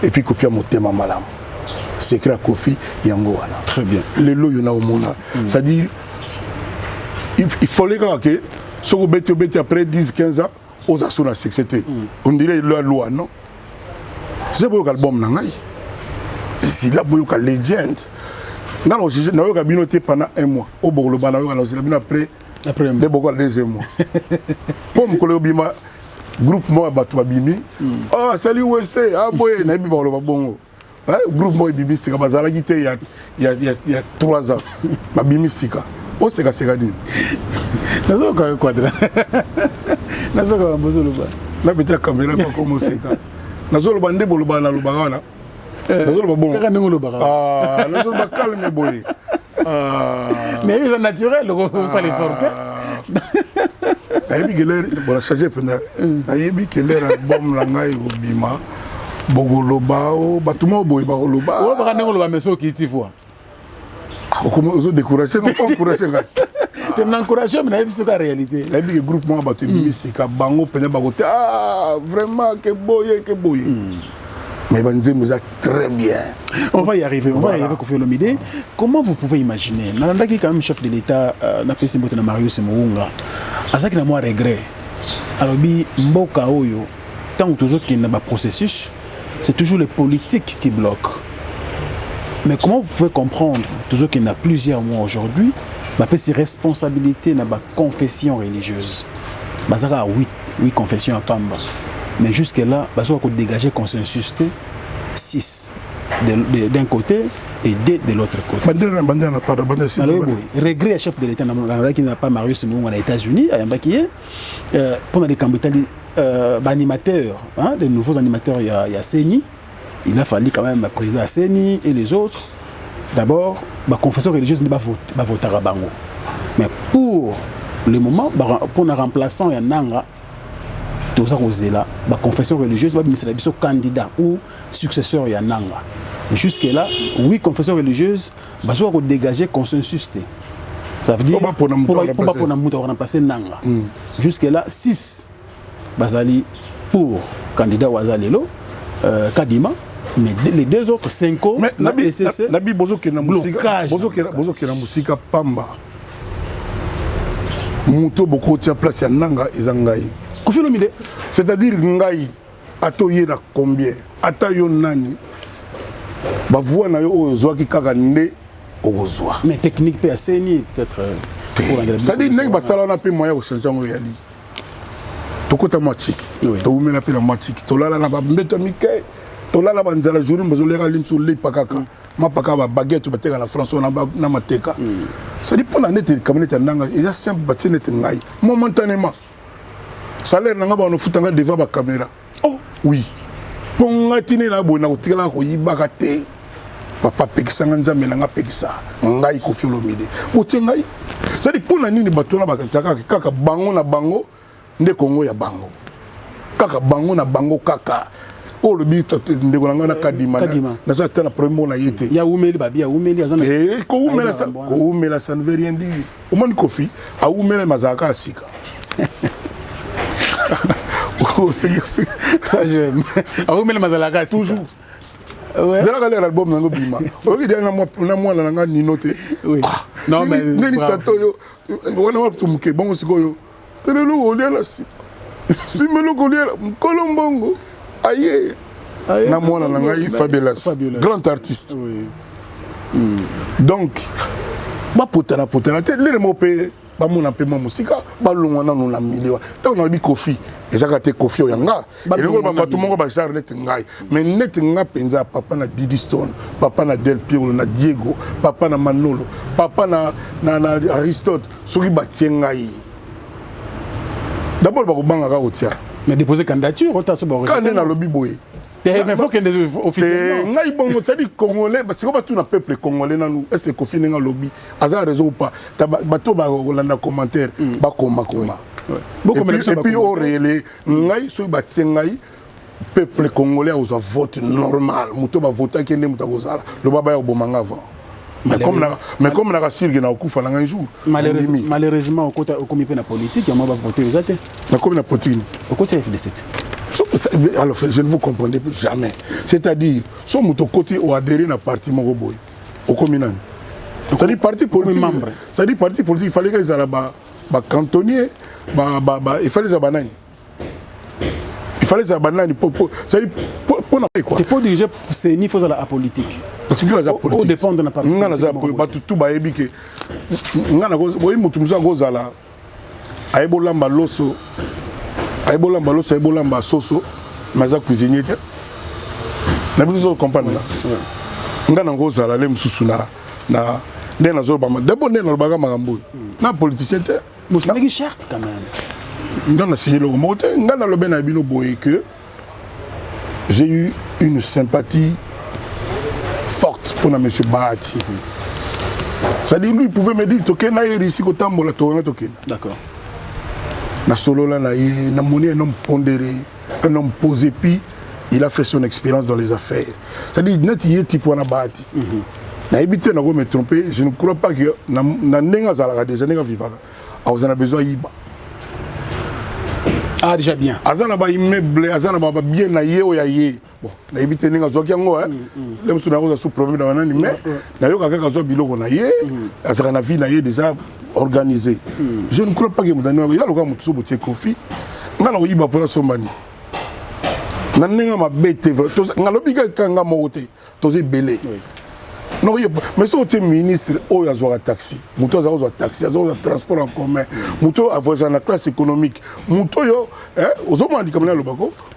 et puis Koffi a motema malamu secret à Koffi yango wana très bien le lo yona omona ça dit il fallait que ce qu'on bête après 10 15 ans aux assurances la succès on dirait la loi non c'est pour l'album nangai c'est là pour la legend Nga na juge na yo kabino te pendant 1 mois. O bokolo bana yo na osila bino après de bokolo 2e mois. Comme kolo bima groupe moi bato babimi. Ah salut WC, ah boy na bi bokolo babongo. Groupe moi bibi sika bazala ki te il y a 3 ans. Babimi sika. O seka seka din. Nazo ka quadra. Nazo ka mbozolo ba. Na beta caméra pas comme seka. Nazo lo bande bolo bana lo bagana. Nazo lo babongo. Kaka ndingo lo bagana. Ah, nazo ba calme boy. Mais c'est naturel, ça les forte. Ayebi gelere bona changer pena. Ayebi gelere album la ngai obima. Bogoloba o batuma boy bagoloba. O ba ndingo lo ba meso ki tifwa. Comment os décourager non pas encourager ngai. Tu m'encourages mais ayebi c'est la réalité. Ayebi que groupe moi batu misika bango pena bagote ah vraiment que boye. Mais Banzembo est très bien. On va y arriver, on va y arriver, Koffi Olomide. Comment vous pouvez imaginer, Nalanda qui est quand même chef de l'État, n'a pas essayé de Marius Mounga, à ça qu'il a moins regret. Alors, Mboka Oyo, tant que toujours qu'il n'y a pas de processus, c'est toujours les politiques qui bloquent. Mais comment vous pouvez comprendre, toujours qu'il y a plusieurs mois aujourd'hui, ces responsabilités dans la confession religieuse. Il y a 8 confessions à Pamba. Mais jusque-là, il faut dégager consensus 6 d'un côté et 2 de l'autre côté. Regret à chef de l'État qui n'a pas Marius Mounga aux États-Unis, pendant les candidats animateurs, des nouveaux animateurs, il y a Seni, il a fallu quand même le président Seni et les autres. D'abord, la confession religieuse ne va pas voter à Bango. Mais pour le moment, pour un remplaçant, il y a Nanga. Tout ça, la confession religieuse va être candidat ou successeur à Nanga. Jusque-là, 8 confessions religieuses vont dégager consensus. Ça veut dire pour remplacer Nanga. Jusque-là, 6 bazali pour candidat Ouazalelo, Kadima, mais les 2 autres 5 mais Nabi Bozo qui est dans Musika Pamba. Mouto beaucoup de place à Nanga et Zangaï. C'est-à-dire ngai atoye na combien atayo nani ba voix na yo ozwa ki kaka nde ozwa mais technique pe aseni peut-être c'est-à-dire ngai ba sala na pe moya ko changer ngo yali tokota matchiki to umela pe na matchiki to lala na ba mbeto mike to lala ba nzala jouri mbazo leka limso le pakaka mapaka ba baguette bateka na France na mateka c'est-à-dire pour la nete cabinet nanga il y a simple batinete ngai momentanément salaire nanga ba no futanga devant ba caméra. Oh oui. Ponga tine na bona kotikala ko yibaka te. Papa pekisa nzambe nanga pekisa. Ngai Koffi Olomide. Botie ngai. Ça dit pona nini batona ba kaka bango na bango nde Kongo ya bango. Kaka bango na bango kaka. Oh le bit ndeko nanga na Kadima. Na ça tena premier na yete. Ya umeli babi ya umeli azana. Ko umela ça ne veut rien dire. Au moins Koffi a umela mazaka asika. Ça j'aime. Ah oui mais mazalaka toujours. Ouais. Zalaka l'album nango bima. Oki dia na mwana nanga ninote. Oui. Non mais neni tato yo. Wana wa tumuke bongo sikoyo. Telelo olia la si. Simelo kolia Kolombongo. Aye. Na mwana nanga fabulous. Grand artiste. Oui. Donc ba potana te le mopé ba mona pe mo musika ba longwana no na miliwa tant na bi Koffi ezaka te Koffi oyanga et le ba tout mongo ba jar net ngai mais net nga penza papa na Didi Stone papa na Del Piero na Diego papa na Manolo papa na Aristote soki ba tiengai d'abord ba ko banga ka otia mais déposer candidature otaso ba quand na lobby boy mais faut qu'il y ait des officiels. Ngai bongo ça dit congolais parce que tout le peuple congolais na nous est-ce que Koffi nga lobby aza raison ou pas bato ba landa commentaire ba koma et puis au réel ngai so ba ngai peuple congolais aux vote normal muto ba voter ki ndé muto kozala lo baba ya bomanga avant mais comme na rasirge na okufa na un jour malheureusement au comité na politique ya ba voter aux athées na comme na politique au côté FD7. Alors, je ne vous comprenais plus jamais. C'est-à-dire, si vous avez adhéré à un parti au communal, ça dit parti politique. Ça dit parti politique, il fallait qu'ils aient des cantonniers, il fallait qu'ils aient des bananes. Il fallait qu'ils aient des bananes. Ça dit, Tu peux diriger c'est ni faut à la politique. Parce que la politique. Au dépend de la partie. Tout ba yebi que ngana ko boyi mutu musa ko zala. Ayebolamba loso. Ayebolamba loso, ayebolamba soso. Maza cuisinier te. Na biso comprendre là. Ngana ko zala le mususu na ndena zo ba d'abord ndena ba makambo. Na politicien te. Mais c'est qui cher quand même. Ngana signé le mot te. Ngana lo bena bino boye que j'ai eu une sympathie forte pour M. Bahati. C'est-à-dire, lui, il pouvait me dire que je suis ici, d'accord. Na solo là, na moni un homme pondéré, un homme posé, puis il a fait son expérience dans les affaires. C'est-à-dire, net y est type na Bahati. Na évité na me tromper, je ne crois pas que na nenga zala déjà nenga vivaka. Ah, vous en avez besoin yiba. Ah, déjà bien. Azana ba immeuble, azana ba bien na ye o ya ye. Bon, na évité nenga zoki yango hein. Lem sou na ko sous problème na nani mais na yo kaka zo biloko na ye, azana na vie na ye déjà organisé. Je ne crois pas que mudani ya loka mutu so botie kofi. Ngana ko yiba pour sombani. Na nenga ma bete, ngalobi ka kanga mote, toze belé. Non, mais si tu es ministre, il y a un taxi, il y a un taxi, il y a un transport en commun, il y a la classe économique. Il y a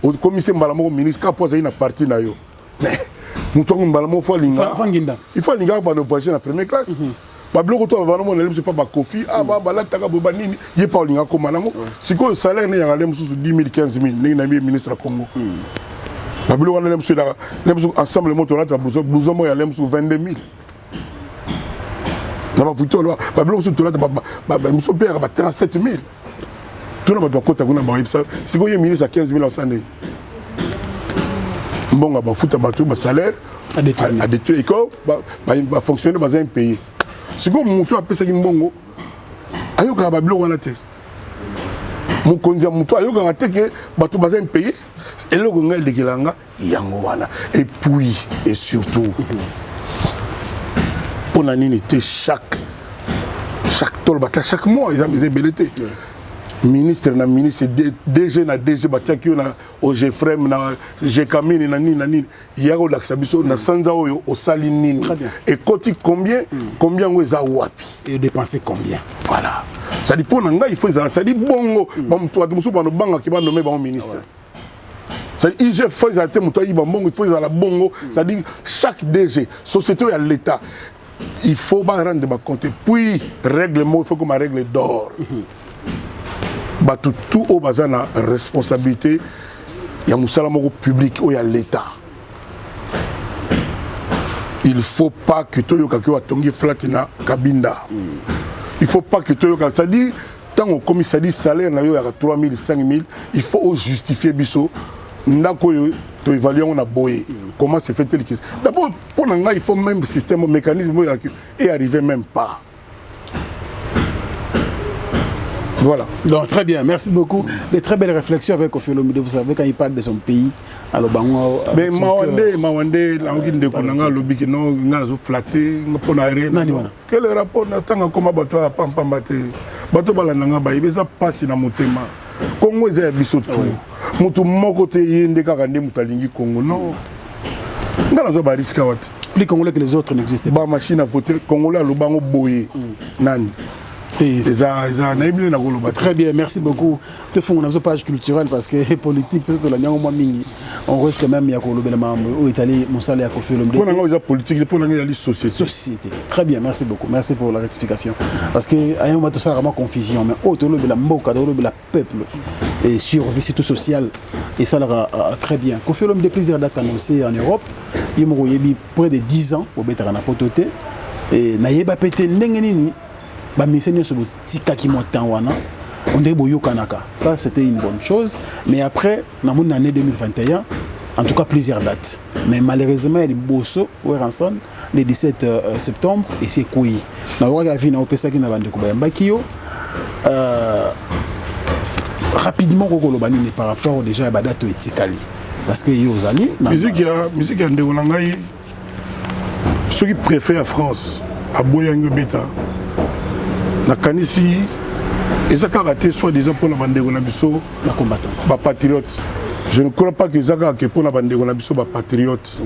un commissaire ministre qui a une partie. Mais il faut aller à la première classe. Si pas Kofi, il pas si le salaire est 10 000, 15 000, il y a un ministre Congo. Babylon a ensemble moto là blouson moi il y a 22 000. Dans ma photo là Babylon sur là monsieur père a 37 000. Tout le monde doit compter na ba ça. Si vous y ministre à 15 000 en année. Bon ba foot ba salaire à détruire école va fonctionner dans un pays. Si vous monto a pesa mbongo ayoka Babylon wana te. Mon kondia monto ayoka te que ba tout bazin pays. Et le Gongal de Gilanga, Yangowana. Et puis, et surtout, pour la nité, chaque tolbata, chaque mois, ils ont des belletés. Ministre, na ministre, DG, na DG, Batiaki, na OGFREM, na GKMIN, na nini, Yago Laksabiso, na Sanzao, au Salinini. Et côté combien vous avez wapi? Et dépenser combien? Voilà. Ça dit pour Nanga, il faut ça. Ça dit bongo, toi, tu me souviens de Banga qui va nommer mon ministre. Il faut la bongo, c'est-à-dire chaque DG, société à l'État, il faut rendre compte. Puis, règlement, il faut comme règle d'or. Tout au bazar la responsabilité, il y a un public où il y a l'État. Il ne faut pas que tu aies flatina kabinda. Il ne faut pas que tu aies, c'est-à-dire, tant qu'on commissariat dit salaire, il y a 3 000, 5 000, il faut justifier biso. Tu évalues on a boyé. Comment c'est fait tel que d'abord pour nous il faut même système mécanisme et arriver même pas. Voilà. Donc très bien, merci beaucoup. Des très belles réflexions avec Koffi Olomide. Vous savez quand il parle de son pays, alors bango. Mais Mawande, l'angine de Konanga lobby qui non ngazo flatté, ngapona rien. Quel rapport n'attend comment bateau à pampamate. Bateau balananga ba ibeza passe na motema. Congo est biso tout. Mutu moko te yende kaka nde mutalingi Congo non. Ngana zo ba risque wat. Plus congolais que les autres n'existent pas. Ba machine à voter congolais lo bango boyé. Nani. Très bien, merci beaucoup. Te font une page culturelle parce que politique peut-être la nyangoma mingi. On risque même ya ko lobela mambo au Italie Moussala ya Koffi Olomide. Pour la politique, pour la société. Très bien, merci beaucoup. Merci pour la rectification. Parce que à un moment tout ça vraiment confusion mais au tolo de la mboka, de la peuple et survie surtout sociale et ça leur très bien. Koffi Olomide plusieurs dates annoncées en Europe. Il m'a près de 10 ans au Bétarana Pototé et naïba pété ndengenini. Ça c'était une bonne chose, mais après dans mon année 2021 en tout cas plusieurs dates, mais malheureusement il y a bosso ensemble le 17 septembre et c'est quoi rapidement par rapport déjà à date etikali parce que yo zali musique ya ndeko ngai ceux qui préfèrent France à Boyango Beta la kanisi ezaka raté soit disant pour la bande na biso la combattant ba patriote Je ne crois pas que Zaka que pour la bande on a biso ba patriote.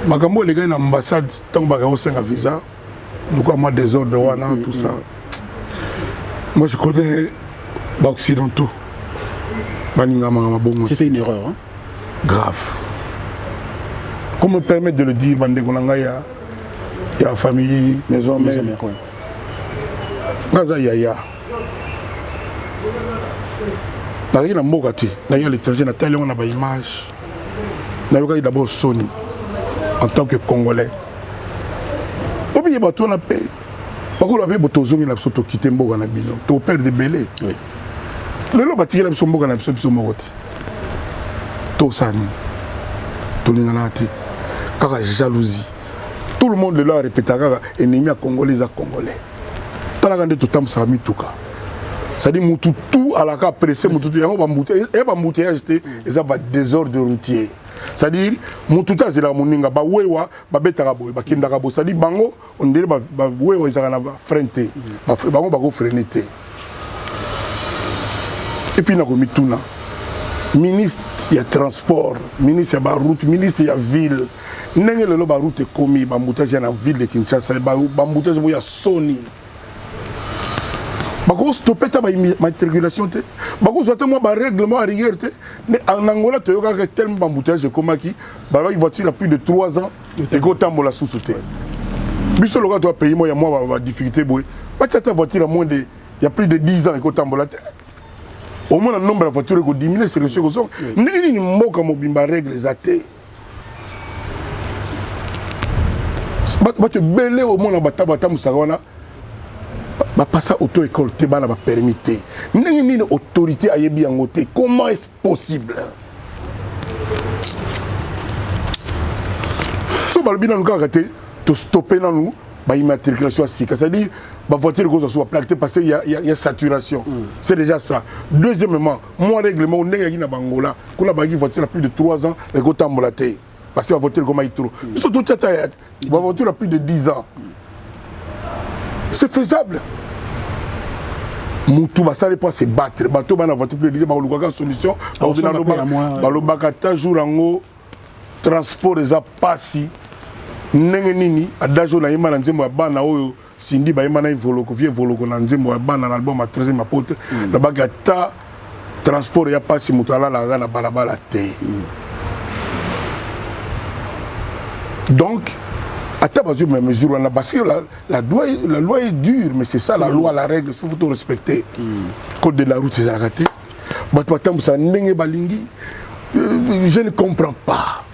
Makambo les gars en ambassade tant ba on un visa. Donc moi désordre wana tout ça. Moi je connais les occidentaux. C'était une erreur. Hein? Grave. Comment me permettre de le dire, il y a famille, maison mère. Naza yaya. Nari na mbokati, na ya l'étranger na tali on a ba image. Na yoka d'abord Sony en tant que Congolais. Obi bato na paix. Bako la paix botozongi na soto quitter mboka na bino. To père de belé. Oui. Le lo batiki na biso mboka na biso mokoti. To sani. To linganati. Kaka jalousie. Tout le monde le a répété kaka ennemi à Congolais à Congolais. Tala kande to tam sa mituka. Ça dit mutu tout à la cas pressé mutu yango ba mutu et ba mutu acheté et ça va désordre routier. Ça dit mutu ta zela muninga ba wewa ba betaka boy ba kindaka bo ça dit bango on dirait ba wewa ils na freinté. Bango ba go freiner. Et puis na ko mituna. Ministre il y a transport, ministre il y a route, ministre il y a ville. Ndenge lelo ba route komi ba mutage na ville de Kinshasa ba mutage bo ya Sony. Bako stopper ta matriculation te. Bako zote moi ba règlement à rigueur te. Mais en Angola tu as tellement d'embouteillages comme qui ba une voiture a plus de 3 ans et go tambola sous sauter. Biso loga doit payer moi il y a moi difficulté boy. Pas ta voiture à moins de il y a plus de 10 ans et go tambola te. Au moins le nombre de voitures go diminuer sur le second. Ni mboka mobimba règle zaté. Ba te belé au moins na bata musagona. Ba passa auto école te bana ba permité. Ni autorité ayebi yango te. Comment est-ce possible? So ba bina nka raté to stopper na nous ba immatriculation sika, c'est-à-dire ba voiture ko soit plaquée parce qu'il y a saturation. C'est déjà ça. Deuxièmement, moi règlement on ngi na bangola, ko na ba voiture a plus de 3 ans et ko tambola te. Parce que la voiture comme trop. Surtout la voiture a plus de 10 ans. C'est faisable. Moutou va s'arrêter pour se battre. Bateau va voiture plus de 10 ans. Il y a une solution. Jour en transport des passi. Nengenini adajo na yema na nzembo ya bana oyo Cindy ba yema na voloko vie voloko na nzembo ya bana na album a 13e apote. Na bagata transport ya passi mutala la na balabala te. Donc, à ta base, mes mesures, parce que la loi est dure, mais c'est ça la loi, la règle, il faut tout respecter. Code de la route, c'est arrêté. Je ne comprends pas.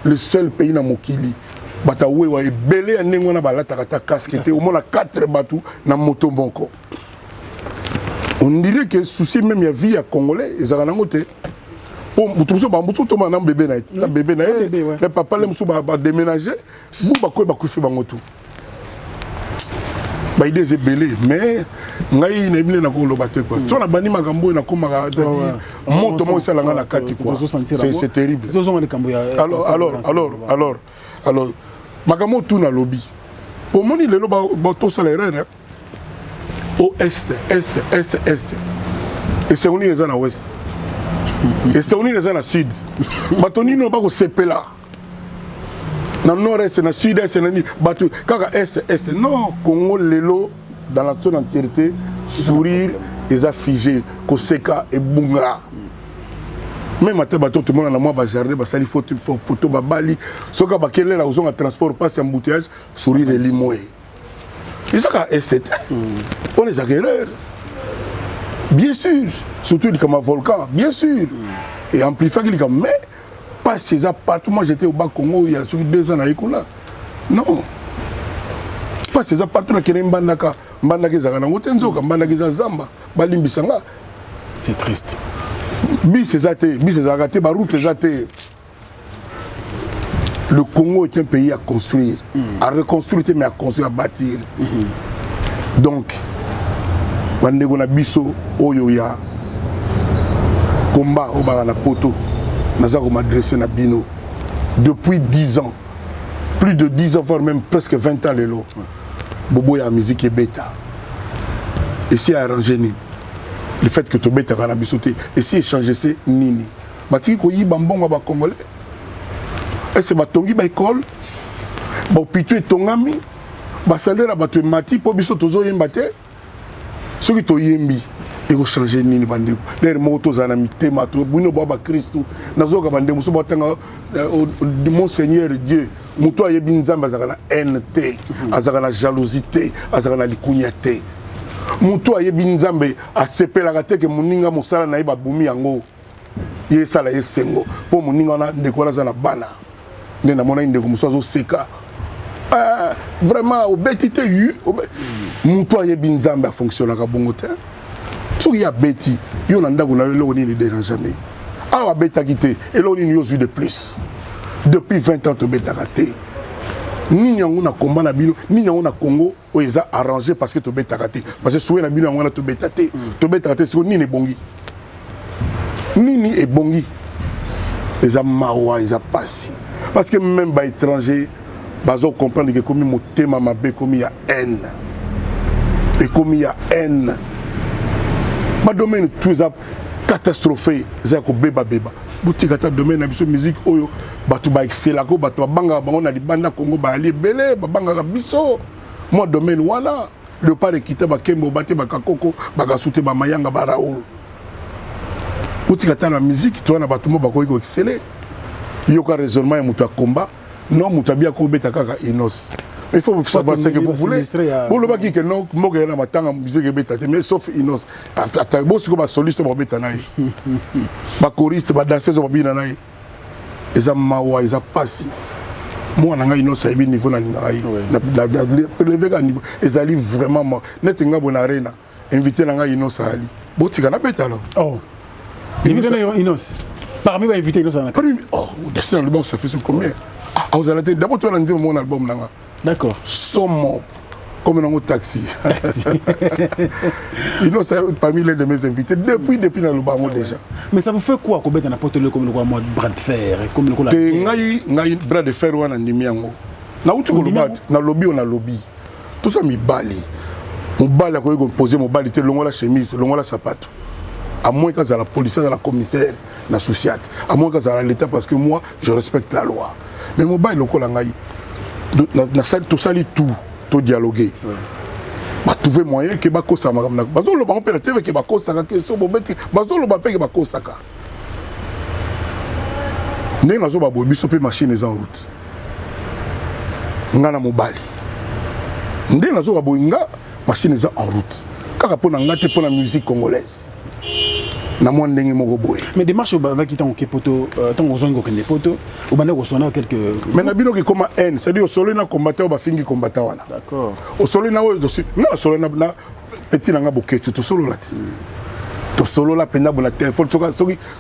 Le seul pays dans Mokili. Batawewa est belé à Nengwana Balataka casque, au moins 4 bateaux dans moto bonko. On dirait que souci même il y a vie à Congolais, ils ont un côté. Oh, bébé na bébé na le papa le musu ba déménager bu ba ko ba kufi bango tout ba idée c'est belé mais ngai na ibile na ko lo baté quoi so na bani makambo na ko maka moto mo sala ngana kati quoi c'est terrible alors makambo tout na lobby pour moni le lo ba to sala erreur au est et c'est on est dans ouest. Et c'est on est dans le sud. Batoni no bako sepela. Na nord-est, na sud-est, na batu kaka est. Non, Congo lelo dans la zone entièreté sourire et affigé Koseka et Bunga. Même à bateau tout le monde na moi ba jardin ba sali photo ba bali soka ba kele la ozonga transport passe embouteillage sourire et limoé. Et ça ka est. On est acquéreurs. Bien sûr, surtout comme un volcan, bien sûr. Et amplifié comme mais pas ces appartements. Moi j'étais au bas Congo il y a 2 ans à Ikuna. Non. Pas ces appartements qui sont Mbandaka Zagana Motenzoka, Mbandaka Zamba, Balimbisanga. C'est triste. Bis ces athées, Barouk les athées. Le Congo est un pays à construire, à reconstruire, mais à construire, à bâtir. Donc, bandeko na biso oyo ya combat au barana poto naza ko m'adresser na bino depuis 10 ans, plus de 10 ans voire même presque 20 ans lelo bobo ya musique bêta et si arrangé ni le fait que tu bêtes à Ranabisoté, et si échanger c'est nini. Matiki ko yi bambonga ba congolais. Et c'est ba tongi ba école. Ba pitu tongami. Ba salaire ba tu mati po biso tozo yemba te. Ce qui to yembi et ko changer nini bandeko. D'ailleurs moto zana mitema to buno baba Christ. Nazo ka bandeko so batanga mon Seigneur Dieu. Muto ayebi nzamba zakana NT, azakana jalousie, azakana likunya te. Muto ayebi nzambe asepelaka te ke muninga mosala na yeba bumi yango. Ye sala ye sengo po muninga na ndeko na bana. Nde na mona ndeko musazo seka. Vraiment obeti te yu. Muto ayebi nzambe a fonctionnaka bongo te. Soki ya beti yo na ndako na yo lo ni dérange jamais. Ah beta quitté et là on y a de plus. Depuis 20 ans, tu as raté. Ni on a combat na bino, ni on a Congo, où ils ont arrangé parce que tu as raté. Parce que souvent na bino on a tu as raté. Tu as raté sur ni bongi. Ni et bongi. Ils ont mawa, ils ont passé. Parce que même les étrangers, ils ont compris que comme mon thème m'a bé comme il y a haine. Et comme il y a haine. Ma domaine tout ça catastrophé, c'est que beba. Boutique ta domaine na biso musique oyo batu ba excella ko batu banga bango na libanda Congo ba ali belé ba banga biso moi domaine wana le pas quitter ba kembo baté ba kakoko ba gasute ba mayanga ba Raoul boutique ta na musique to na batu mo ba ko exceller yo ka raisonnement ya mutu combat non mutu bia ko beta kaka inos. Il faut savoir ce que vous voulez. Pour le baki que non, moi j'ai na matanga musique beta mais sauf inos. Attends, bon c'est comme soliste ba beta naï. Ba choriste ba danseuse ba bina naï. Eza mawa, eza passi. Moi na nga inos a bi niveau na ngai. Na prélever à niveau. Ezali vraiment net nga bon arena. Invité na nga inos ali. Botika na beta alors. Oh. Invité na inos. Parmi les invités inos na. Oh, destin le bon ça fait combien? Ah, vous allez d'abord tu as lancé mon album là. D'accord. Somme comme un taxi. Ils sont parmi les de mes invités depuis dans le Bango déjà. Mais ça vous fait quoi qu'on mette un apôtre comme le bras de fer comme le bras de fer ou un nimiango. Na utu ko na lobby on a lobby. Tout ça mi bali. Mon bali ko poser mon bali te longo la chemise, longo la sapato. À moins que ça la police, la commissaire, la société. À moins que ça l'état parce que moi je respecte la loi. Mais mon bali loko la ngai. Tout ça, tout dialoguer. Bah trouver moyen que bako ça marama. Bazo le bango pela TV que bako ça que so bobeti. Bazo le bapé que bako ça ka. Né nazo ba bobi so pe machine en route. Ngana mobali. Ndé nazo ba boinga machine en route. Kaka pona ngate pona musique congolaise. Na moi ndenge moko boye. Mais démarche va quitter en kepoto tant aux zongo kende poto ou bana ko sona quelques mais na bino ke comme haine c'est à dire au solo na combattant ba fingi combattant wana. D'accord. Au solo na o dossier na solo na petit na nga boketu to solo la ti. To solo la penda bona téléphone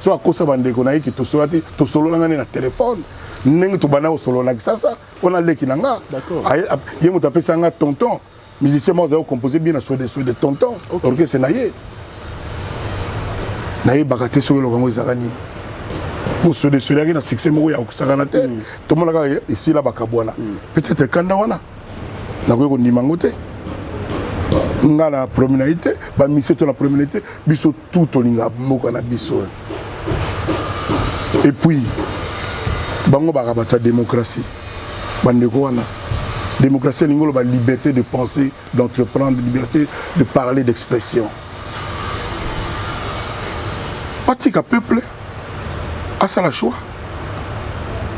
so akosa bandeko na yiki to solo ti to solo na ngane na téléphone. Ndenge to bana au solo na sasa on a leki na nga. D'accord. Ye mo taper ça nga tonton. Musicien moi ont composé bien sur des tontons. OK c'est naïe. Naïe bagaté sur le bango zarani. Pour se désoler na succès mo ya kusakanate. Tout le monde ici là bakabwana. Peut-être kanda wana. Na ko ndimango te. Ngala promenade ba mission to la promenade biso tout olinga moko na biso. Et puis bango bakabata démocratie. Bandeko wana. Démocratie l'ingolo ba liberté de penser, d'entreprendre, liberté de parler, d'expression. Patika peuple a ça la choix.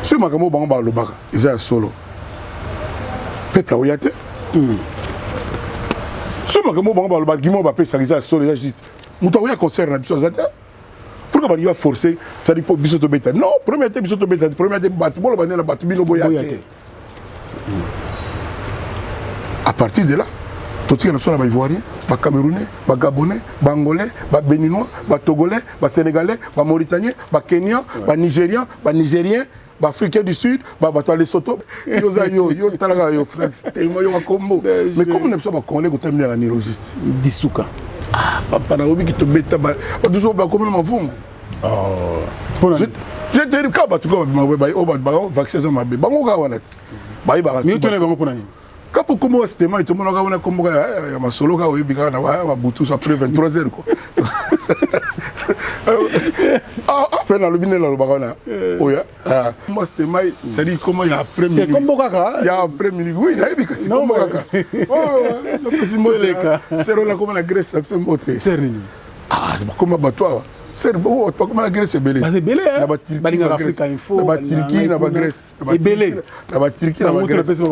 Si makamo bango ba lobaka, isa solo. Peuple a oyate. Si makamo bango ba lobaka, gimo ba pesa isa solo isa juste. Muta oya concert na biso zata. Pourquoi ba forcer, ça dit pour biso to beta. Non, premier été biso to beta, premier été batu bolo ba na batu bino boyate. À partir de là, tout ce qui est Ivoirien, Camerounais, Gabonais, Angolais, Béninois, Togolais, Sénégalais, Mauritaniens, Kenyans, Nigériens, Africains du Sud, Lesotho, mais comme on ne peut pas connaître que tu es un nérogiste. Dissouka. Ah, papa, on a qui te bête, comme on m'a je t'ai dit que tu as vaccin à ma bébé. Mais tu as Quand comment c'était moi, tout le monde a comme ma solo, après 23h. Après, dans le bine, dans le baron, moi, c'était mal. Ça dit comment il y a après minuit. Comme Bokaka. Il y a après minuit. Oui, il y a c'est comme Bokaka. C'est là comme la Grèce, c'est moté. C'est rien. Ah, comment toi? C'est bon, pas comme la Grèce, c'est belé. C'est belé, hein? Balinga Africa Info. La Turquie, la Grèce. Et belé. La Turquie, la Grèce.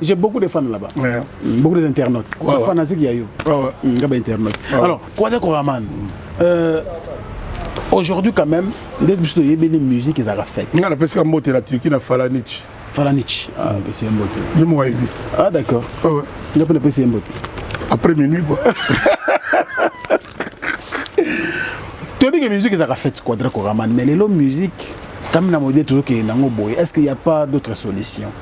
J'ai beaucoup de fans là-bas. Beaucoup d'internautes. Les fans, c'est qu'il y a eu. Alors, quoi de Koraman? Aujourd'hui, quand même, il y a des musiques qui sont faites. On appelle ça moté la Turquie, la Falanich. Falanich. Ah, c'est un moté. Ah, d'accord. Il y a pas de moté. Après minuit, quoi. Tu as dit que la musique est faite, Quadra Koraman, mais les musiques, comme la modèle toujours qui est dans boy, est-ce qu'il n'y a pas d'autres solutions?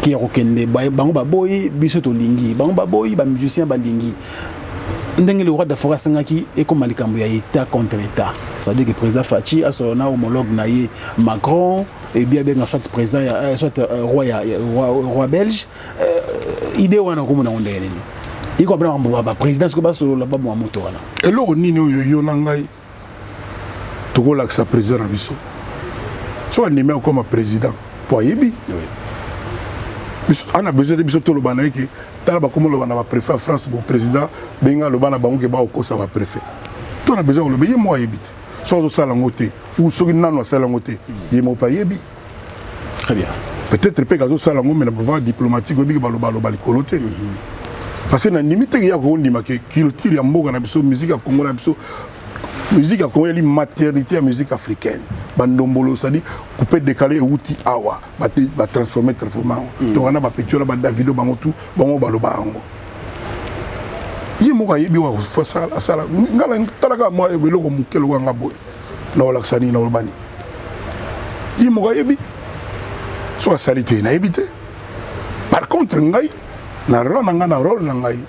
Qui est rokende, bango boy, bisoto lingi, bango boy, ba musicien ba lingi. Ndenge le roi de Fora Sangaki et comme Malikambo ya État contre État. Ça veut dire que le président Fachi a son homologue naïe Macron et bien soit président soit roi belge. Idée wana comme on dit. Il comprend que président ce que bas solo là-bas moi moto wana. Et là on ni yo nangai. Togo la sa président na biso. Soit animé comme président pour yebi. Oui. On a besoin de biso to lo banaiki. Tala comme le bana préfet France pour président benga le bana bango ke ba ko sa va préfet. Tu as besoin le bien moi yebi. Soit ça la ngoté ou soki nano ça la ngoté. Yemo pa yebi. Très bien. Peut-être pe gazo ça la ngomé na pouvoir diplomatique obi ba lo likoloté. Parce que na limite ya ko ndima ke culture ya mboka na biso musique ya Congo na biso musique ya Congo ya maternité ya musique africaine bandombolo ça dit couper décaler outil awa ba transformer to wana ba petiola ba Davido bango tout bango baloba ngo yimo ka yebi wa fasa sala ngala talaka mo eloko mukelo nga boy na wala sani na urbani yimo ka yebi so salité na ebité par contre ngai na rôle na ngai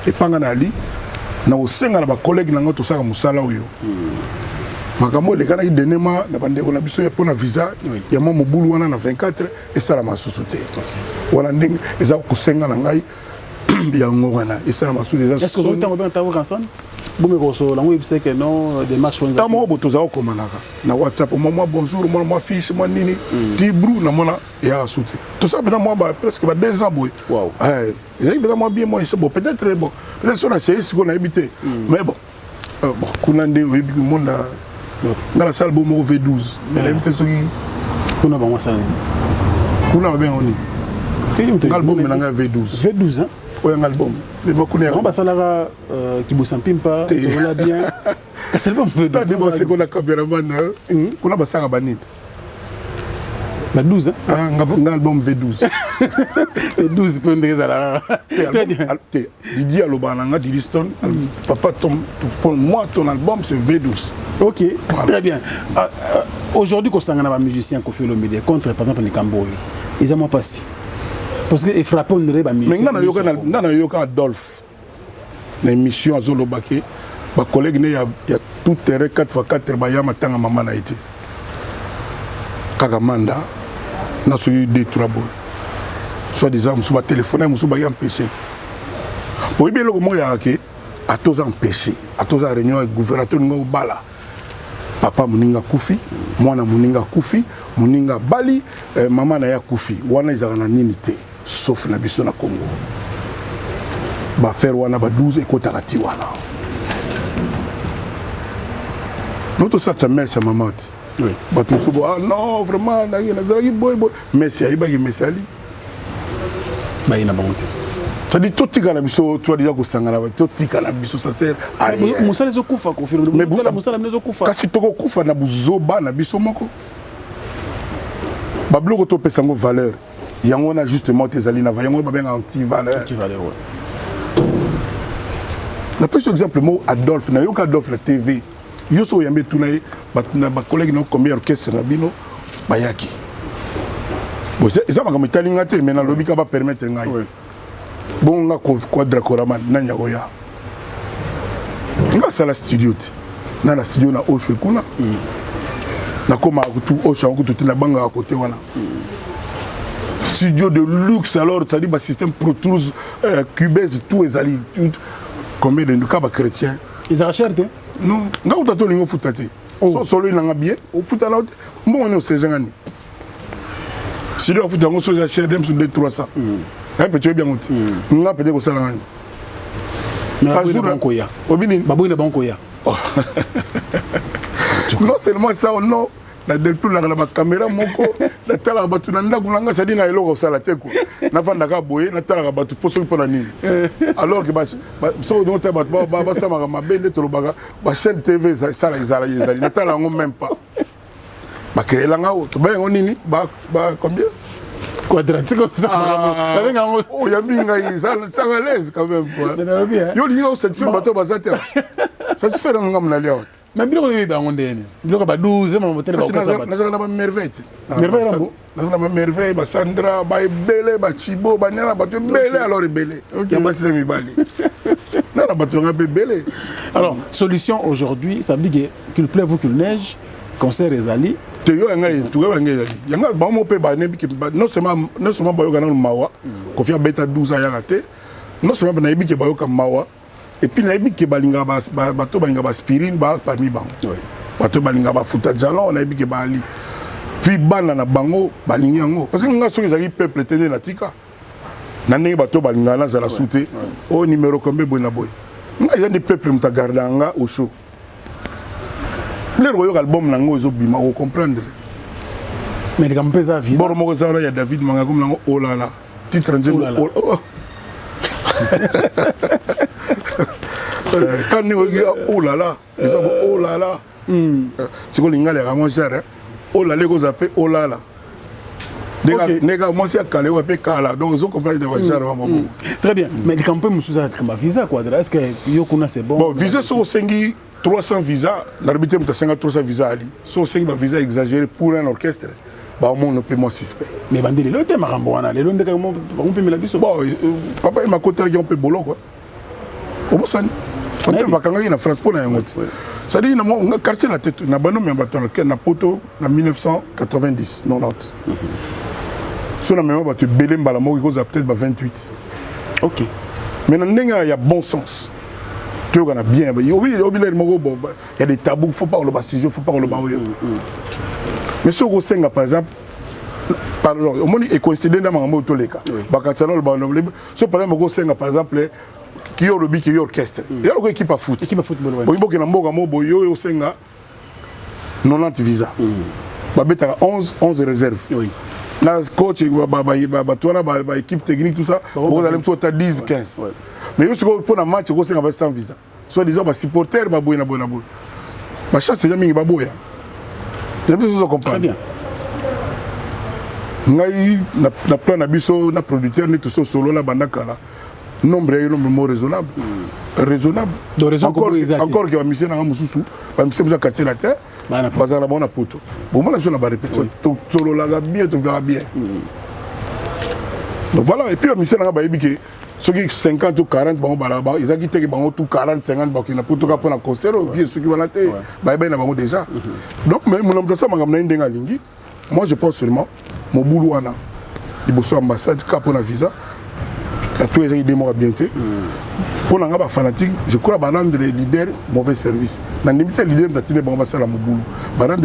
epanga na ali na osenga na ba collègue na ngoto saka musala oyo makambo le kana idenema na bande na biso ya pona visa ya mo mobulu wana na 24 et ça la masusuté wana nding eza kusenga na ngai ya ngwana et ça la masusuté est-ce que vous avez bien tawo kanson bume ko so la mo ibse que non des matchs on ta mo boto za ko manaka na WhatsApp moi bonjour moi fiche moi nini tibru na mona ya souté tout ça peut moi presque 2 ans boy wow et moi bien moi c'est bon peut-être bon peut-être sur la série ce qu'on a habité mais bon kunande oui monde dans la salle bon V12 mais l'invité ce qui kuna ba moi ça kuna bien on est l'album menanga V12 hein un album mais beaucoup on va salara qui bosse en pimpa ça va bien c'est le bon V12 c'est qu'on a caméraman kuna ba sanga banit la 12 hein un album V12 V12 peut ndeza la très bien Didier Alobananga Diliston papa pour moi ton album c'est V12 ok voilà. Très bien aujourd'hui quand on a un musicien qui fait le média contre par exemple les Camboy ils ont passé parce que il frappe on dirait musicien mais ngana yoka Adolphe na émission azolobake ba collègue ne ya tout terrain 4x4 ba ya matanga mama na été kagamanda na so 2-3 boy soit disant musuba téléphoner musuba ya empêché pour bien le mo ya ke a tous empêché a tous réunion avec gouverneur ngo bala papa muninga kufi mwana muninga kufi muninga bali mama na ya kufi wana izaka na nini te sauf na biso na Congo ba faire wana ba 12 ekotakati wana notre sa mère sa maman oui ba tout so ah non vraiment na zaki boy mais si aiba ki mesali ba ina bonte ça dit tout tika na biso tu déjà ko sangana ba tout tika na biso ça sert à rien musala zo kufa confirme mais musala mezo kufa kasi toko kufa na buzoba na biso moko ba bloko to pesa ngo valeur yango na justement tes alina va yango ba ben anti valeur ouais na plus exemple mo Adolphe na yoka Adolphe la TV yoso yambe tunaye ba collègue no combien orchestre na bino bayaki bon ça ma comme talinga te mais na lobika ba permettre ngai bon nga Quadra Koraman nanya goya nga sala studio te na la studio na Osho kuna na koma tout Osho ko tout na banga à côté wana studio de luxe alors ça dit ba système Pro Tools Cubase tout ezali combien de cas ba chrétien ils achètent Non, nga utato lingo futa te. So solo inanga bien, o futa la mbongo ne osejanga ni. Si do futa ngo soja cher dem sur 200-300. Nga peut bien ngoti. Nga peut ko sala ngani. Mais baboui banko ya. Obini baboui na banko ya. Non seulement ça non. Na del plus la caméra moko na tala batu na ndaku nanga sadi na eloko sala te ko na vanda ka boye na tala batu poso ko na nini alors que so donc ta batu ba sama ma bende to baga ba chaîne TV sala izala izali na tala ngo même pas ba créer la ngao to ba ngo nini ba combien quadratique comme ça ba venga ngo oh ya binga izala tsanga l'aise quand même quoi yo li yo satisfait bato ba zate satisfait nga mna leo. Mais biloko yoyi bango ndene biloko ba 12 ma motele ba kasa ba nazala ba merveille merveille rambo nazala ba merveille ba Sandra ba ebele ba Chibo ba nyana ba ebele alors ebele ya basi na mibali na ba tonga ebele. Alors solution aujourd'hui ça veut dire qu'il pleuve ou qu'il neige concert ezali te yo nga tu nga ezali yanga ba mo pe ba nebi ki non seulement ba yo kana mawa ko fia beta 12 ans ya raté non seulement na ebi ke ba yo ka mawa. Et puis, il y a des balinga aspirine parmi bango. Bato balinga futa jalon, on a dit que bali. Puis banana bango balingango. Parce que nous avons un peuple tenu na tika. Nane bato balinga na zala souté. Au numéro combien boy na boy. Nous avons des peuples qui gardé anga au chaud. Le royaume album nango ils ont bima vous comprendre. Mais les gars visa. Bon mo zara ya David Manga comme nango oh là là. Titre en quand nous disons oh là là, nous avons oh là là. C'est que l'ingale est vraiment cher. Oh là les gars appellent oh là là. Les gars, moi c'est à Calais ou à Pécala, donc ils ont compris de voyager vraiment. Très bien, mais les campagnes nous sont à visa quoi. Est-ce que Yokuna c'est bon? Bon, visa sur 300 visas, l'arbitre me 300 visas ali. Sur 5 visas exagérés pour un orchestre. Bah au moins on peut moins suspect. Mais bandé le thème Rambouana, les longs de on peut me la biso. Bon, papa il m'a côté qui on peut bolo quoi. Au bout ça. On peut pas quand en France pour un autre. Ça dit on a quartier la tête na bano mais na poto en 1990 90. Sur la même ba te belem bala mo ko peut-être 28. OK. Mais il y a bon sens. Tu vois bien il y a des tabous, faut pas le bas sujet, faut pas le bas. Mais ce que c'est par exemple pardon, au monde est coïncident dans mon moto les cas. Ba quand ça le ce par exemple par exemple qui yo lobi qui yo orchestre. Il y a une équipe à foot. Équipe à football ouais. Bon qui na mboga mobo yo senga 90 visa. Ba beta 11 réserves. Oui. Na coach ba toi ba équipe technique tout ça, vous allez me faire 10 15. Mais yo pour un match ko senga ba 100 visa. Soit disant ba supporter ba boy na boy na boy. Ba chance c'est jamais ba boya. J'ai besoin de comprendre. Très bien. Ngai na plan na biso na producteur ni tout ça solo la bandaka là. Nombre raisonnable. Raisonnable. Encore que la mission na mususu, la mission za quartier la terre, bazar la bonne poto. Bon moi la mission na ba répétition. Solo la bien tu verras bien. Donc voilà et puis la mission na ba yebiki ceux qui 50 ou 40 bango balaba, ils ont quitté bango tout 40 50 bango na poto ka pour na concert, vieux ceux qui vont la terre. Ba na bango déjà. Donc mais mon homme ça m'a ngam na ndenga lingi. Moi je pense seulement mon boulot wana. Liboso ambassade ka pour na visa. Tous les idées m'ont bien été. Pour les fanatiques, je crois que les leaders mauvais service. Dans les leaders, ils ont fait la boulot.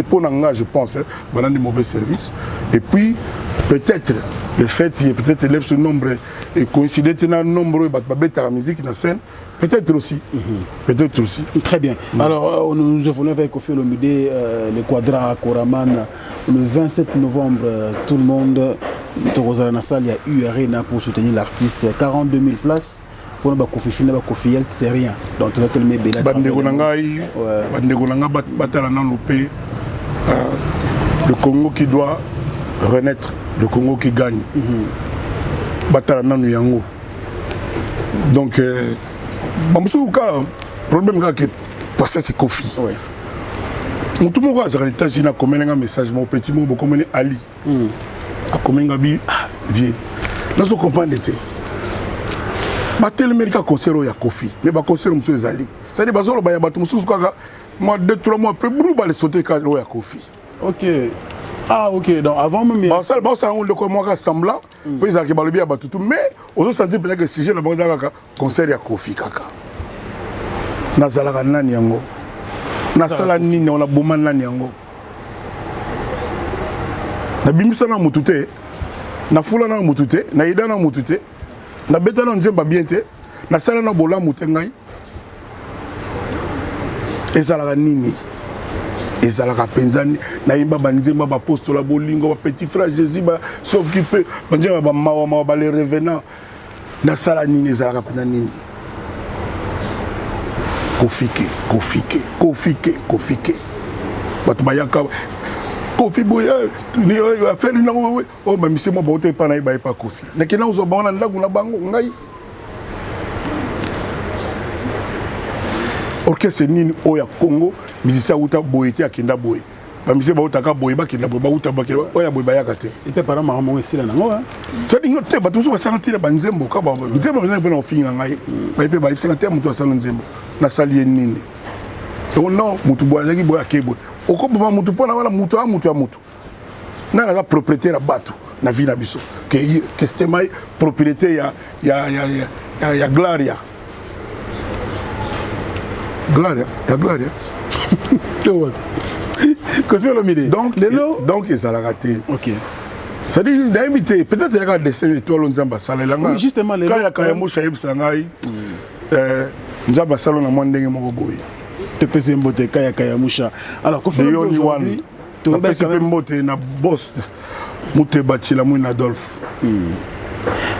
Pour les je pense, ils ont mauvais service. Et puis, peut-être, le fait qu'il y ait peut-être ce nombre, et coïncider dans nombre de la musique dans la scène, peut-être aussi. Peut-être aussi. Très bien. Alors, nous venons avec Kofi Olomide, le Quadra Koraman, le 27 novembre, tout le monde. Torozala salle, il y a eu Arena pour soutenir l'artiste. 42 000 places pour nous Kofi Fina, Kofi El, c'est rien. Donc tu vas tellement belle. Le Congo qui doit renaître, le Congo qui gagne. Batalana Yango. Donc, le problème c'est que c'est Kofi. Tout le monde a un message, mon petit mot, comme Ali. Comme un vieux. Nous comprenons l'été. Le concert il y a Kofi, mais le concert M. Zali. C'est-à-dire que moi 2-3 mois après, je vais sauter quand il y a Kofi. Ok. Ah ok, donc avant même... Ça a semblant, mais on sent peut-être que si j'ai le concert il y a Kofi. Nazalaka nani yango. na sala nini on a bomana nani yango na bimisa na mutu te na fula na mutu te na ida na mutu te na beta na nzemba bien te na sala na bola mutu ngai ezalaka nini ezalaka penzani na yimba banzemba ba apostola bolingo ba petit frère Jésus ba sauf qui peut banzemba ba mawa ba les revenants na sala nini ezalaka pena nini kofike bato bayaka kofi boya tuni affaire na o ba mise mo ba ote pa na iba pa kofi na kina uzo ba na ndaku na bango ngai orchestre nini oya Congo musicien uta boyete akenda boye ba musicien ba utaka boye ba kenda boye ba uta ba kenda oya boye ba yakate et puis par mama esila nango hein ça dingo te ba tuso ba sangatira ba nzembo ka ba nzembo na bana ofinga ngai ba pe ba sangatira mutu asala nzembo na sali nini o non mutu boya zaki boya kebo oko ba mutu pona wala mutu a mutu na la propriétaire à batu na vie na biso que c'était mai propriété ya Glaria Kofi Olomide. Donc ils ont raté. OK. Ça dit d'inviter peut-être il y a des destins étoiles Nzamba Salelanga. Oui, justement les quand mo Shaib Sangai Nzamba Salon na mwandenge moko boye. TPC Mbote Kaya Musha. Alors Kofi Olomide aujourd'hui to ba ka Mbote na boss Mute Bachila Mouin Adolphe.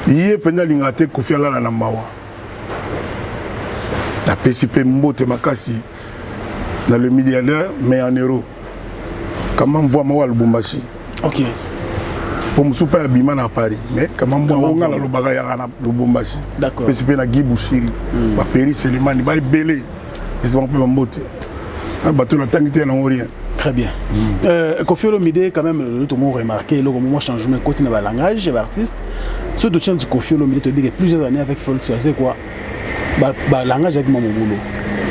Yé penda lingate Kofi ala na mawa. La PCP Mbote Makasi dans le milliardaire mais en euros. Comment voir moi le Lubumbashi? OK. Pour me souper à Bimana à Paris, mais comment voir on a le bagage à Lubumbashi? D'accord. PCP na Guy Bouchiri, ma Péri Selimani, ba belé. Ils vont pas Mbote. Un bateau na tangité na rien. Très bien. Kofi Olomide quand même tout le monde remarqué le moment changement côté dans le langage des artistes. Ce de chant Kofi Olomide te dit que plusieurs années avec Félix c'est quoi? Bah langage avec mon boulot.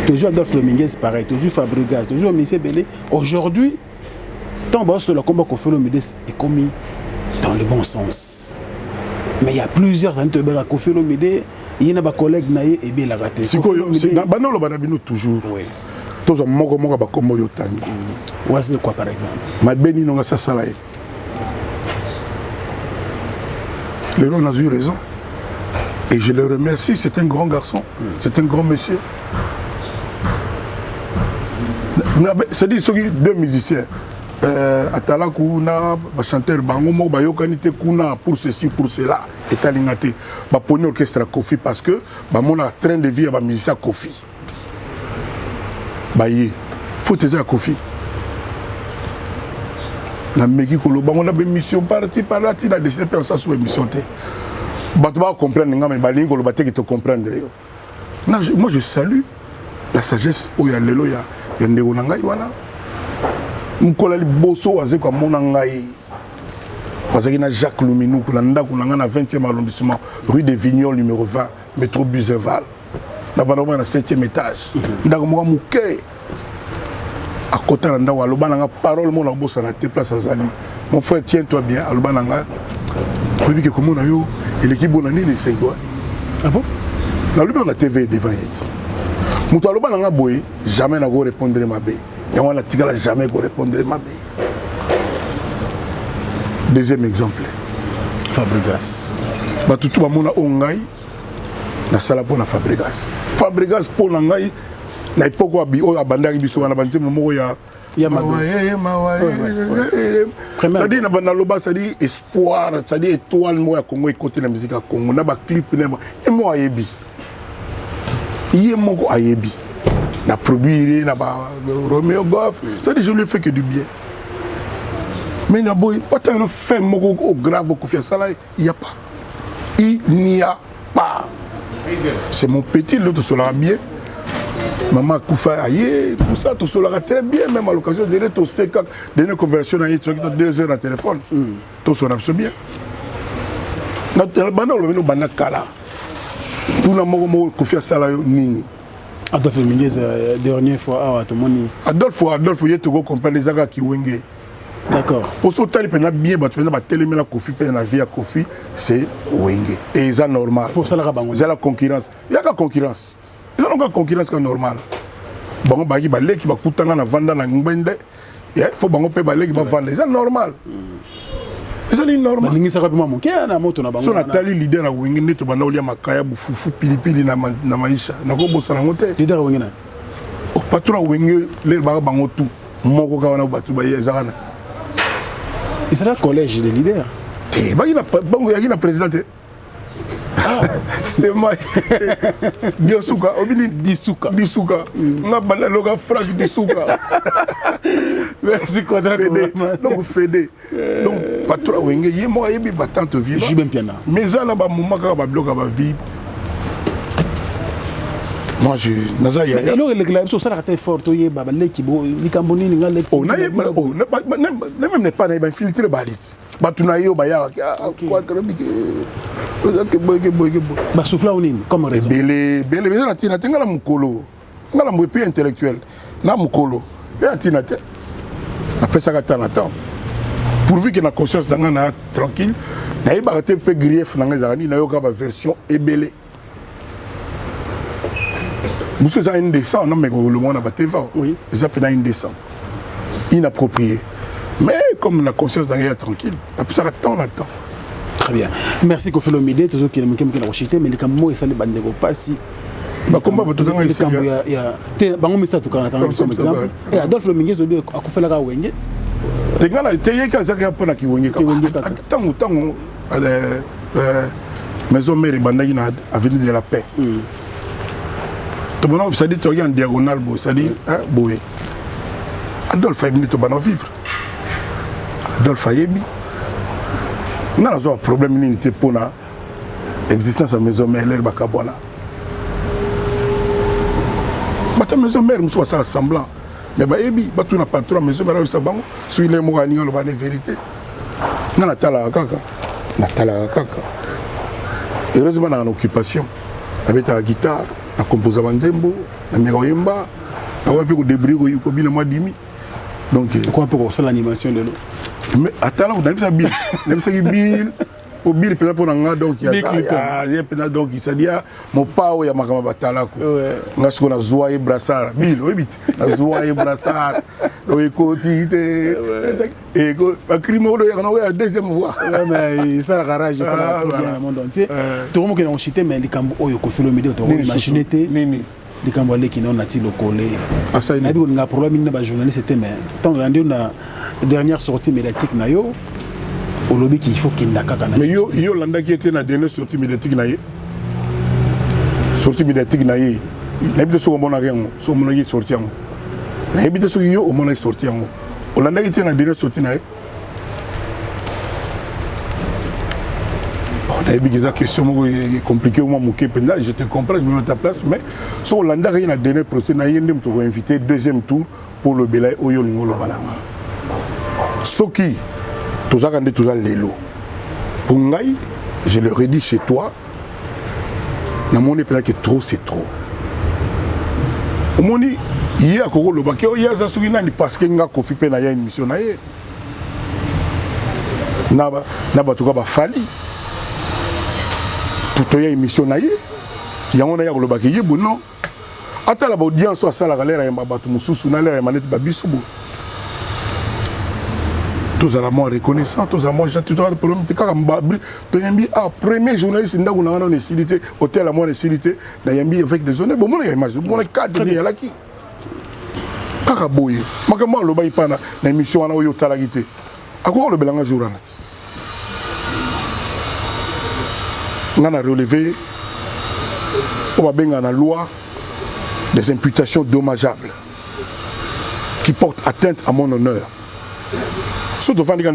Toujours Adolphe Dominguez pareil, toujours Fabregas, toujours Missé Belé. Aujourd'hui, tant bas sur le combat Kofi Olomide est commis dans le bon sens. Mais il y a plusieurs années de Kofi Olomide, il y a des collègues naïe et bien la raté. C'est bah non le banabino toujours. Oui. Tous moko ba komo yotangi. Ouais c'est quoi par exemple? Ma beni non ça salaye. Le long a eu raison. Et je le remercie, c'est un grand garçon, c'est un grand monsieur. C'est-à-dire ceux qui deux musiciens, Atala Kuna, chanteur Bangomo, Bayokanite Kuna, pour ceci, pour cela, et Talingate, Baponi orchestre Kofi parce que mon train de vie à musicien Kofi. Baye, faut te dire Kofi. La Meki Koloba, on a une mission partie par là, tu as décidé de faire ça sur émission. Tu vas comprendre, mais tu comprendre. Moi je salue la sagesse où il y a Lelo, il y a Ndéonangaï, voilà. Mkolali Bosso, Azé, comme Monangaï. Parce qu'il y a Jacques Luminou, qui est dans le 20e arrondissement, rue des Vignoles, numéro 20, métro Buzeval. Nous avons le 7e étage. Nous avons Mouké. À côté de la parole, mon boss a été place à Zali. Mon frère, tiens-toi bien, Albananga. Vous dites que comment on a eu, et l'équipe Bonani, c'est quoi? Ah bon? Dans le la TV devant Yeti. Moutou Albananga Boy, jamais n'a pas répondre ma bé. Et on a tigala jamais pas répondre ma bé. Deuxième exemple. Fabregas. Bah tout le monde a ongaï. Na sala pour na Fabregas. Fabregas pour l'angaï. Na ipoko abi o abandaki biso na banze momo ya c'est-à-dire na banda loba c'est-à-dire espoir, c'est-à-dire étoile mo ya Congo côté na musique ya Congo na ba clip na et mo ayebi. Yé moko ayebi. Na produire na ba Romeo Goff, c'est-à-dire je lui fais que du bien. Mais na boy, autant le fait moko grave Kofi Sala, il y a pas. Il n'y a pas. C'est mon petit, l'autre sera bien. Maman Koufa aïe, tout ça, tout cela très bien, même à l'occasion de tout ce que de conversion tu as 2 heures à téléphone. Tout ça c'est bien. Notre banal le bana kala. Tout le monde Kofi Sala nini. Adolphe Dominguez dernière fois tout le monde. Adolphe il est tout comprendre les aga qui wenge. D'accord. Pour ce temps, il peut bien, mais tellement la Kofi, la vie à Kofi, c'est wenge. Et c'est normal. Pour ça, c'est la concurrence. Il y a la concurrence. Ils ont la concurrence qui est normale. bango baki baleki bakutanga na vanda na ngwende faut bango pe baleki ba vanda c'est normal c'est normal balingi saka pima moke na moto na bango so natali leader na wengi neto banda olia makaya bufufu pilipili na maisha nako bosana ngote leader wengi na o patron wengi le ba bango tout moko ka wana batu ba yezana il sera collège de leader te baki na bango yaki na président c'était moi Disuka obini Disuka nga bala loga Franck Disuka merci quadra donc fédé donc patron wenge yemo yebi batante vivre je bien piana mais ça là ba moment ka ba bloka ba vie moi je naza ya alors le club so ça la fort oye baba lekibo likamboni nga lek on a même n'est pas na ba filtrer balit batuna yo ba ya quoi très bien ba souffla onini comme raison belé na tina tenga la mukolo ngala mwepi intellectuel na mukolo ya tina te après ça gata na temps pourvu que na conscience danga na tranquille na yeba te pe grief na ngazani na yo ka ba version ebelé monsieur ça indécent non mais le monde a battu oui ça peut être indécent inapproprié mais comme la conscience danga tranquille après ça gata na temps. Très bien. Merci Kofi Olomide, toujours qui est le rochité, mais les cambo et ça les bandes pas si. Bah comment va tout dans les cambo il y a te bango misa tout kana comme exemple. Et Adolphe Lomingue zo de akufela ka wenge. Te ngala te yeka zaka pona ki wenge ka. Tango maison mère bandaki na avenue de la paix. To bona ça dit to en diagonale bo ça dit hein boé. Adolphe est venu to bana vivre. Adolphe Ayebi. On a un problème d'unité pour l'existence de la maison mère, l'air bakabona. La maison mère, nous sommes semblant. Mais baebi, tu n'as pas trop maison mère, ça bango. Sur les mots, on a la vérité. On a tala kaka. Heureusement, on a une occupation. Avec la guitare, la composé banzembo, la miroyemba, on a un débris au bin mois demi. Donc, quoi pour ça l'animation de l'eau? Mais attends, on a vu ça Bill. On a vu ça Bill. Au Bill, peut-être pour un donc il y a donc il s'est dit mon père il y a ma camarade Batalako. On a ce qu'on a Zoé Brassard. Bill, oui vite. Zoé Brassard. Le quotidien. Et le crime il y a une deuxième fois. Mais ça la garage ça va trop bien dans le monde entier. Tout le monde qui est en chité mais les cambo oyo Kofi Olomide to imaginer nini. Les Cambodgiens qui n'ont pas le collé. Il y a un problème avec les journalistes. Tant que nous avons la dernière sortie médiatique, au lobby qu'il faut qu'il n'y ait pas de mais yo landa qui était la dernière sortie médiatique sortie médiatique naïe. N'habite sur mon argent, sur mon argent sorti en. N'habite sur yo au mon sorti en. Au landa qui était la dernière sortie naïe. La question est compliquée, je te comprends, je me mets à ta place, mais si on a une dernière procès, on a invité deuxième tour pour le Belay Oyo Lingolo Balama. Ce qui, tout ça, l'élo. Pour moi, je leur ai dit chez toi, dans mon époque, que trop, c'est trop. Au moins, il y a Koko le Bakio, il y a Zasouina, parce qu'il y a Kofi Pena, il y a une mission. Naba, tout cas, Fali. Tout y a une mission naïe, il y a un ailleurs le baquet, non. Attends la audience soit ça la galère et ma bateau moussou n'a l'air manette babisoubo. Tous à la mort reconnaissant, tous à moi j'ai tout le problème de Karambabri. Tu as mis à premier journaliste n'a pas de nécessité, hôtel à moi nécessité, n'ayant avec des zones. Bon, moi j'ai imagine, moi j'ai 4 demi à la qui. Kakaboye, moi le bail pas na émission à Oyo Talagité. À quoi le belanga journaliste? On a relevé la loi des imputations dommageables qui portent atteinte à mon honneur. Ce devant les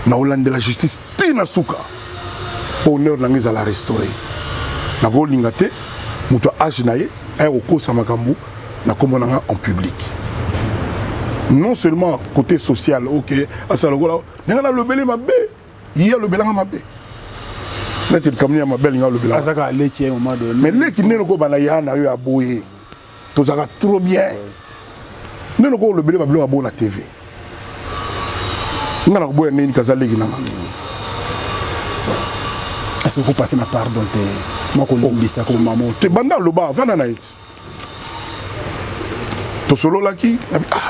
na Hollande de la justice Tinasuka honneur à la restaurer. Na golingate muto ajnaye ay oko samakambu na komonanga en public. Non seulement côté social, OK, asalogola, ngana le belé mabé, il y a le belanga mabé. Là, tu as ma belle le blanc. Mais là, tu n'es pas à bouiller. Tu as trop bien. Nous avons le blanc à la TV. Nous avons le blanc à la TV. Est-ce que vous passez ma pardon? Moi, je dis ça comme maman. Tu es bandal le bas, va dans la to solo laki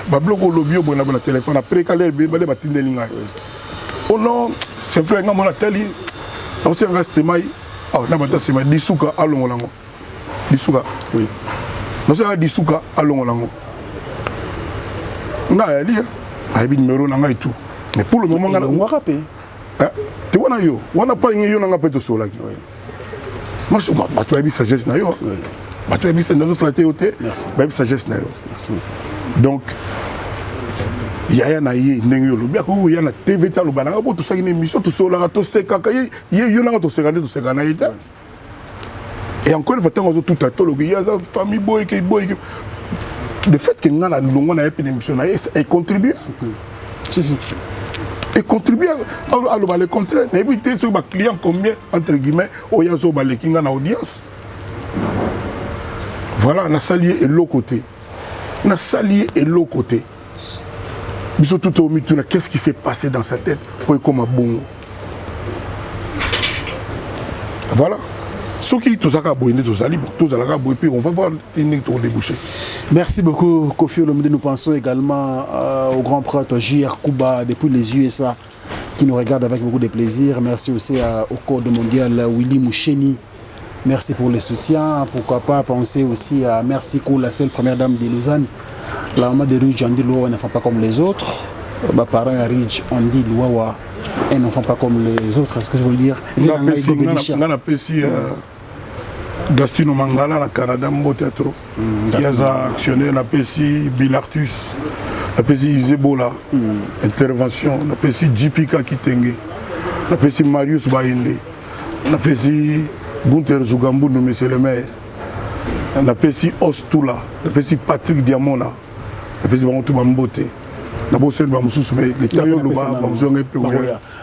ba bloko lobio bona na téléphone après quand les balé batindeli ngai oh non c'est vrai nga mona tali on s'est resté mai na bata c'est mai disuka alongolango disuka oui non c'est disuka alongolango nga ali a bi numéro na ngai tout mais pour le moment nga on rappé tu vois yo wana pas ngi yo na nga peto solo laki moi je tu as vu sagesse na yo tu as vu c'est dans flatter hôtel même sagesse na yo merci donc yaya na ye ndenge yo lobi ko ya na TV ta lobana bo to sakine émission to sola to sekaka ye yo na to sekane to sekana ita et encore une fois tant tout à tout il y a une famille boy le fait que ngana longo na une émission na et contribue si et contribue à le contraire mais puis tu ba client combien entre guillemets o ya zo ba le kinga na audience voilà na salier et l'autre côté na salier et l'autre côté biso tout au mituna qu'est-ce qui s'est passé dans sa tête pour comme bon voilà ce qui tout ça ka boyné tout ça libre tout ça la ka boy puis on va voir une tour déboucher. Merci beaucoup Kofi Olomide. Nous pensons également au grand prêtre J.R. Kuba depuis les USA qui nous regarde avec beaucoup de plaisir. Merci aussi au Code mondial Willy Moucheni. Merci pour le soutien. Pourquoi pas penser aussi à Merci Kou, la seule première dame de Lausanne. La maman de Ridge, on dit Loua, ne font pas comme les autres. Ma parent à Ridge, on dit Loua, elles ne font pas comme les autres. Est-ce que je veux le dire? On a ici Gastino Mangala, na Canada, Mbotetro. Il y a un actionnaire, on a ici Bill Artus, on a ici Isebola, intervention, on a ici JPK Kitenge, on a ici Marius Baïnle, on a ici Gunther Zugambu, monsieur le maire. On a ici Ostula, on a ici Patrick Diamona, on a ici Bantou Bambote.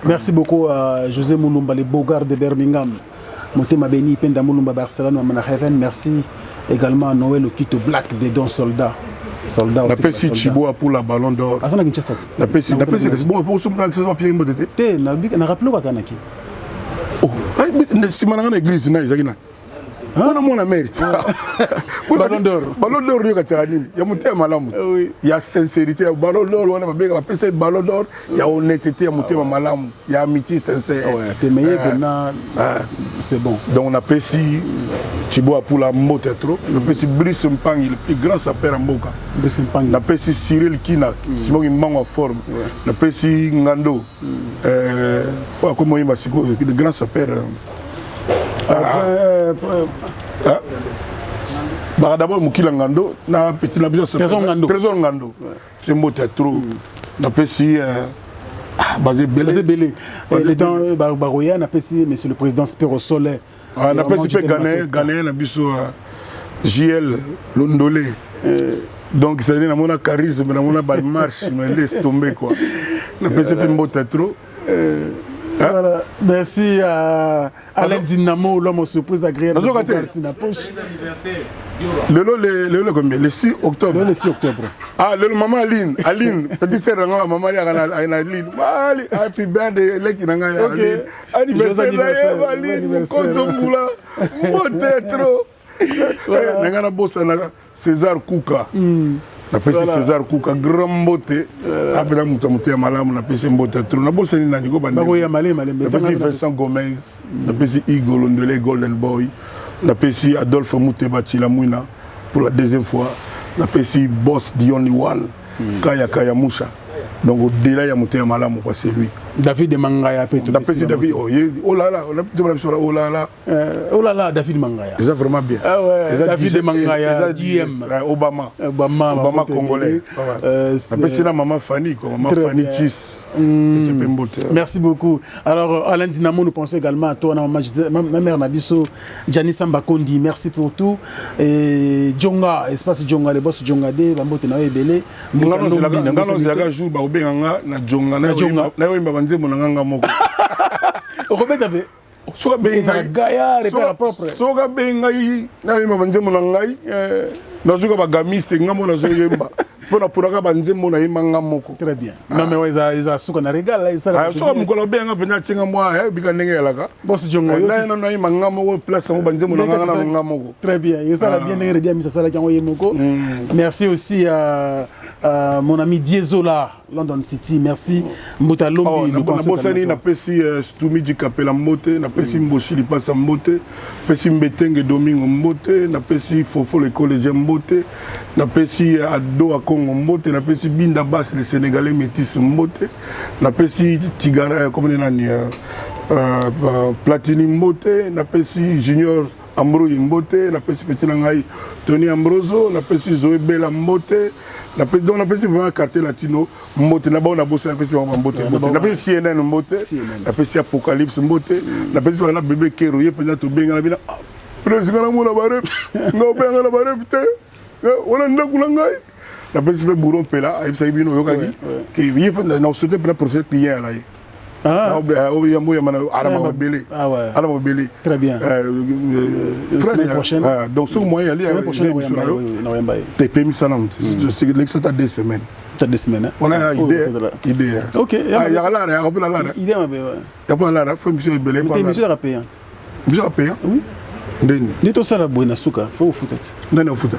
Merci beaucoup à José Moulumba, les Bogards de Birmingham. Motema Beni, Penda Moulumba, Barcelone, Mamana Heaven. Merci également à Noël Okito Black des Dons Soldats. On a fait Chiboa pour la Ballon d'Or. On a fait c'est bon pour ce que nous avons fait. On a rappelé Wakanaki. Oh, si on a une église, on a mon mérite. Ballon d'Or. Ballon d'Or, il y a sincérité. Ballon d'Or, on a Ballon d'Or, il y a honnêteté, il y a amitié sincère. T'es meilleur maintenant, c'est bon. Donc on a Pessi, Chiboa pour la Motetro, on a Pessi Brice Mpang, le plus grand sapeur en Boka. Brice Mpang. On a Pessi Cyril Kina, Simon Imang en forme. On a Pessi Ngando, comment il m'a dit, le grand sapeur. D'abord Mukila Ngando na petit na biso Trésor Ngando c'est mot trop na pesi basé belé les temps Baroya na pesi monsieur le président Spero Soleil na pesi pe Ghanéen na biso JL Londolé donc c'est na mona charisme na mona ba marche mais laisse tomber quoi na pesi pe mot trop. Voilà. Merci à Alain Dinamo, l'homme aux surprises agréables. Le 6 octobre. Le 6 octobre. Ah, le maman Aline, petite sœur, maman Aline. Happy birthday, Aline. Anniversaire, Aline, Aline, César Kouka. Na pesi César Kouka grand mbote apela muto ya malamu na pesi mbote trop na bosani na niko bande bako ya malé na pesi Vincent Gomez na pesi Igor Londolé Golden Boy na pesi Adolphe Mouteba Chilamwina pour la deuxième fois na pesi Boss Dion One Kaya Moussa donc au-delà ya muto ya malamu quoi c'est lui David Mangaya peut na pesi David oh là là on a tout oh là là David Mangaya c'est vraiment bien David Mangaya DM Obama congolais na pesi na maman Fanny quoi maman Fanny Chis merci beaucoup. Alors Alain Dinamo, nous pensons également à toi ma mère Nabiso Jani Samba Kondi, merci pour tout et Djonga espace Djonga les boss Djonga de Bambote na ebele ngano jour ba obenganga na Djonga na yo imba banze monanga moko Robert avait soka benga gaya repère propre soka benga na yo imba banze monanga na zuka ba gamiste ngamo na zo yemba Pona pouraka banzembo na yimanga moko. Très bien. Non mais ils suka na régal là ça. Ah so mukolo benga pena tinga moi bika ndenge yalaka. Boss Jongo. Na yimanga moko place mo banzembo na ngana moko. Très bien. Et ça la bien ndenge dia misa sala kango yemoko. Merci aussi à mon ami Diezola London City. Merci Mbuta Lombi le conseil. Bosani na pesi Stumi du Capela Mbote, na pesi Mboshi li passa Mbote, pesi Mbetenge Domingo Mbote, na pesi Fofo le collège Mbote, na pesi Ado Kongo Mbote, na pesi Binda Bass le Sénégalais métis Mbote, na pesi Tigara comme nani Platini Mbote, na pesi Junior Ambro Mbote, na pesi Petit Nangai Tony Ambroso, na pesi Zoé Bella Mbote. On a fait un quartier latino, on a bossé un peu sur Mbote, on a fait CNN Mbote, on a fait Apocalypse Mbote, on a fait un bébé qui est rouillé, pendant tout bien, on a dit président on a barré, non bien on a barré on a ndakulangai, on a fait bourron pela, il s'est bien au Yokagi, qui vient dans ce pour procéder client là. Ah ouais. Très bien. Semaine prochaine. Donc ce moyen aller. Semaine prochaine. T'es permis ça non. C'est l'excès 2 semaines. Ça 2 semaines. On a idée. Ok. Il y a là, il y a pas là. Il y a pas. Il y a pas là, faut monsieur belé. T'es monsieur européen. Monsieur européen. Oui. Dis toi ça la bonne souka, faut au foot. Non non foot.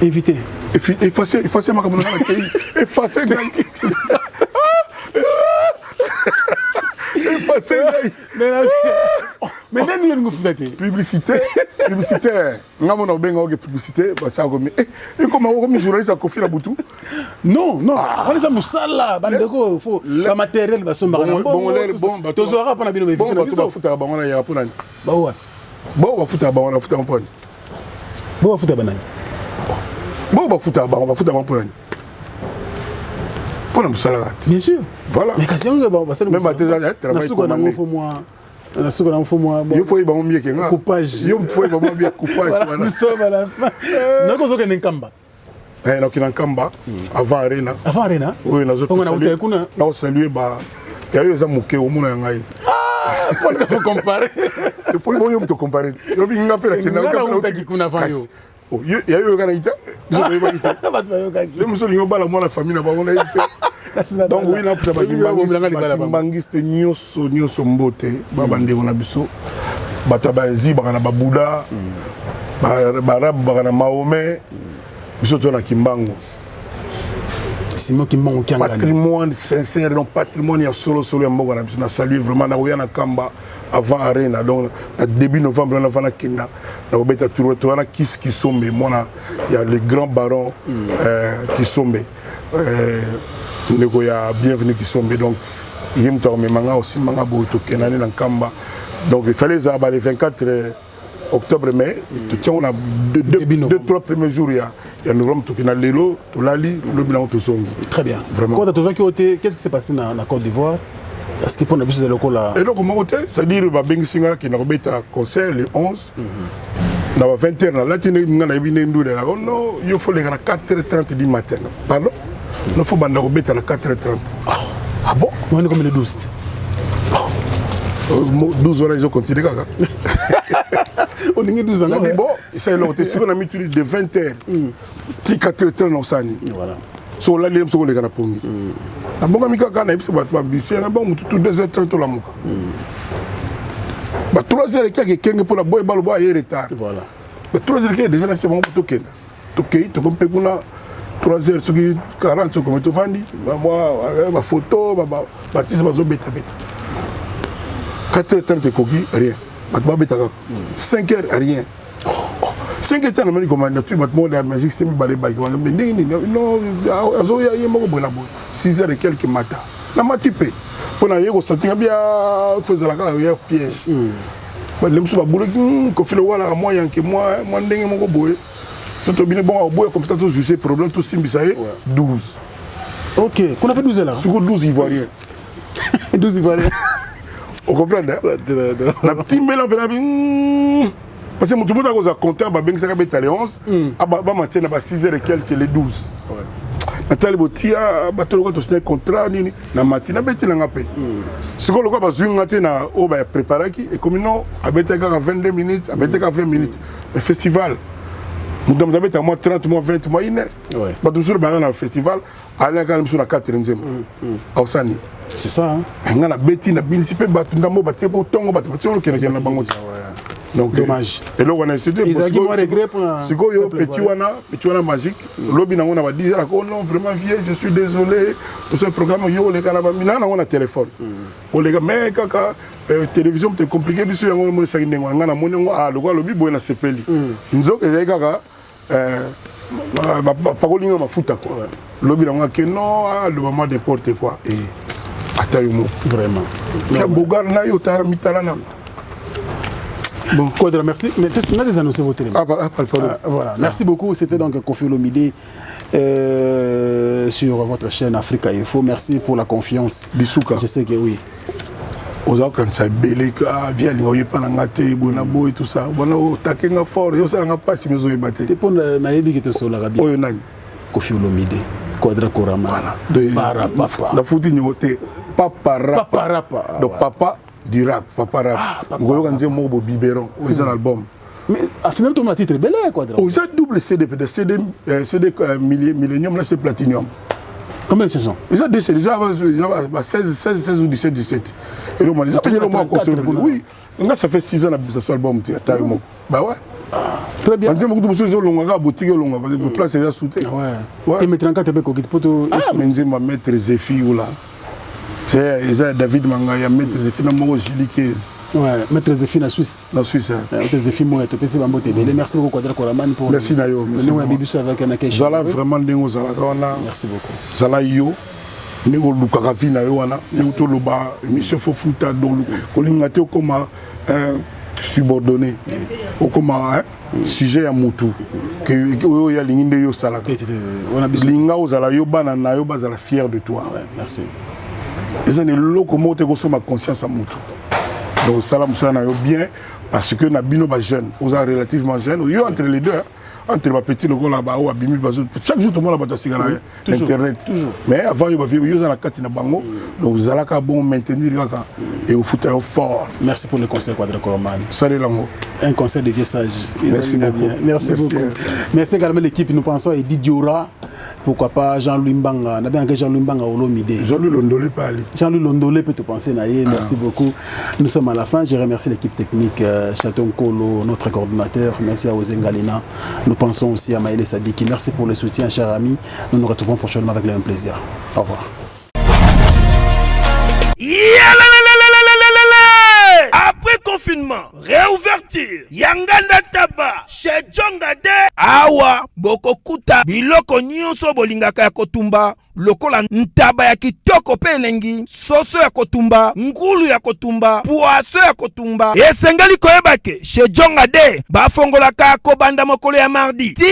Éviter. Effacer ma comme effacer. Mais non, il y a une publicité. Nous avons une publicité. Et comment on journaliste à Kofi Labutu? Non, on les a moussala là. Bandeko, faut le matériel va se marrer. Bon, tu auras pas bien éviter. Bon, tu vas foutre à Banana ya pour nani? Bah ouais. Bon, on va foutre à Banana, foutre en pone. Bon, on va foutre à Banana. Bon, on va foutre à Banana, on va foutre à Banana. Pour nous salaire. Bien sûr. Voilà. Mais quand on va même à tes années, travail commandé. Il faut moi. Il faut y avoir mieux que moi. Coupage. Il faut y avoir mieux coupage. Nous sommes à la fin. Nous sommes en Kamba. Donc en Kamba avant Arena. Avant Arena. Oui, nous avons. Nous salué bah. Il y a eu des amours au monde en Aïe. Ah, pour ne pas comparer. Pour ne pas comparer. Je vais vous appeler. Il y a eu un gars qui je me suis dit que la famille n'a pas donc oui là pour bangiste nyoso mbote babande on a biso bataba zibaka na babuda barabu baka na maome biso to na kimbango Simon Kimbango qui patrimoine sincère donc patrimoine ya solo ya mboka na biso na saluer vraiment na oya na kamba avant Arena donc début novembre on a fait la Kenya on a trouvé tout un qui sombe moi il y a le grand baron qui sombe il y a bienvenue qui sombe donc il y a manga aussi manga boto kenani na kamba donc il fallait ça le 24 octobre mai on a deux trois premiers jours il y a novembre tout final lelo to lali le bilan tout son très bien vraiment quand tu as toujours qui qu'est-ce qui s'est passé dans la Côte d'Ivoire. Parce que pour nous, c'est le coup là. Et donc, c'est-à-dire que qui n'a pas un concert le 11. Dans 20h, là, non, il faut les 4h30 du matin. Pardon? Il faut les 4h30. Ah bon? On est comme les 12. 12 heures, ils ont continué. On est 12 ans. Bon, c'est l'autre. Si on a mis de 20h, 4h30, on s'en est. Voilà. So là les gens les gars pour moi. La bonne amie quand on a c'est pas bisi on bon tout 2h30 la muka. Ba 3h et quelques pour la boy balle boy retard. Voilà. Ba 3h déjà c'est bon pour token. Toké to comme pekuna 3h sur 40 sur comme to fandi. Ba moi ma photo ba artiste ba zo beta beta. 4h30 koki rien. Ba beta 5h rien. 5 états na mani commande tu battement de la magique c'est mi balé bag mais non azoya yemo bona bon 6h et quelques matin na matipé pour na yego sentir bien faisait la ka ya piège ba lemso ba boulot ko file wala moyen que moi ndenge moko boye c'est to bien bon boye comme ça tout juger problème tout simbisaye 12 OK qu'on a fait 12 là sur 12 ivoiriens 12 ivoiriens on comprend la petite mélange parce que tout le monde a compté à Babeng, ça a été les 11, à Bamatin, à 6h et quelques, les 12. Nathalie Botia, à Batolo, tu as un contrat, na matin, na beti na ngapé. Ce qu'on a besoin de préparer, et comme non, à 22 minutes, à 20 minutes, le festival, Nous avons moi 30 mois, 20 mois, une heure. Bah toujours dans le festival, aller quand même sur la 4e. Ausani. C'est ça. On a la bêtise, na binisipé batundamo baté pour tongo baté pour que na bango. Donc dommage. Et là on a essayé. Ils ont dit moi regret pour. C'est quoi yo petit wana magique. Lobi na on a dit oh non vraiment vieux, je suis désolé. Tout ce programme yo les gars là on a téléphone. On les gars mais kaka télévision c'est compliqué biso yango mo sakinde ngana na monengo a lokwa lobi boye na sepeli. Nzoka ezai kaka pakolinga mafuta quoi. Lobi na ngaka non le moment n'importe quoi et attends vraiment. Ya bogar na yo tara mitala na. Bon, Quadra, merci. Mais tu as désannoncé votre élément. Voilà. Merci beaucoup. C'était donc Koffi Olomide sur votre chaîne Africa Info. Merci pour la confiance. Bisouka. Je sais que oui. Oza quand ça belé ka via lingoye pa na ngate bonabo et tout ça. Bona o takenga fort yo sala nga pasi mezo ebate. Te pon na yebi que te so la rabi. Oyo nani? Koffi Olomide. Quadra Korama. Para papa. La fouti nyote papa rapa. Papa rapa. Donc papa du rap, papa rap. Ngoyo kanze mo biberon, o un album. Mais finalement ton titre bel Quadra. O ça double CD CD Millennium là c'est Platinum. Combien de chansons? Ils ont deux CD, ils ont 16 ou 17. Et donc, ils ont oui, ça fait 6 ans que ça soit album. Bah ouais. Très bien. On dit que vous avez longa boutique longa parce que place est soutenu. Ouais. Et mettre en quatre pour que mais ma maître Zéfi ou là. C'est David Mangaya maître Zéfi na mo Julie 15. Ouais, maître Zéfi na Suisse. Na Suisse. Maître Zéfi moi to PC Bambo TV. Merci beaucoup Quadra Koraman pour. Merci Nayo. Nous on bibiso avec un accueil. Zala vraiment ndingo zala kana. Merci beaucoup. Zala yo. Ningo lukaka vi na yo wana. Ningo to loba mission fo futa donc kolinga te comme subordonné. Ou comme sujet à mutu que yo ya linginde yo sala. On a besoin. Linga ozala yo bana na yo bazala fier de toi. Merci. Et ça ne locomote que ma conscience à mutu. Donc ça là musala yo bien parce que na bino ba jeune, oza relativement jeune, yo entre les deux. Entre les petits locaux là-bas, ou à Bimi Bazou, chaque jour tout le monde a battu l'internet. Toujours. Mais avant, il y avait la carte na bango, donc vous allez bon maintenir et au foot fort. Merci pour le conseil Quadra Koraman. Salut l'amour. Un conseil de vieux sage. Merci beaucoup. Merci beaucoup. Merci également l'équipe. Nous pensons à Edith Diora. Pourquoi pas Jean-Louis Mbanga. On a bien Jean-Louis Mbanga au Lomide. Jean-Louis Londolé pas aller. Jean-Louis Londolé peut te penser naïe. Merci beaucoup. Nous sommes à la fin. Je remercie l'équipe technique, Chaton Kolo, notre coordinateur. Merci à Ozengalina. Nous pensons aussi à Maëlle Sadiki. Merci pour le soutien, chers amis. Nous nous retrouvons prochainement avec le même plaisir. Au revoir. Après confinement, réouverture, Yanganda Taba, chez Djongade, Awa, Bokokuta, Biloko Nyonso Bolingaka ya Kotumba, lokola ntaba ya kitoko pe elengi, soso ya kotumba, ngulu ya kotumba, poaso ya kotumba. Esengali koyebake, chez Djongade, bafongolaka kobanda mokolo ya mardi, ti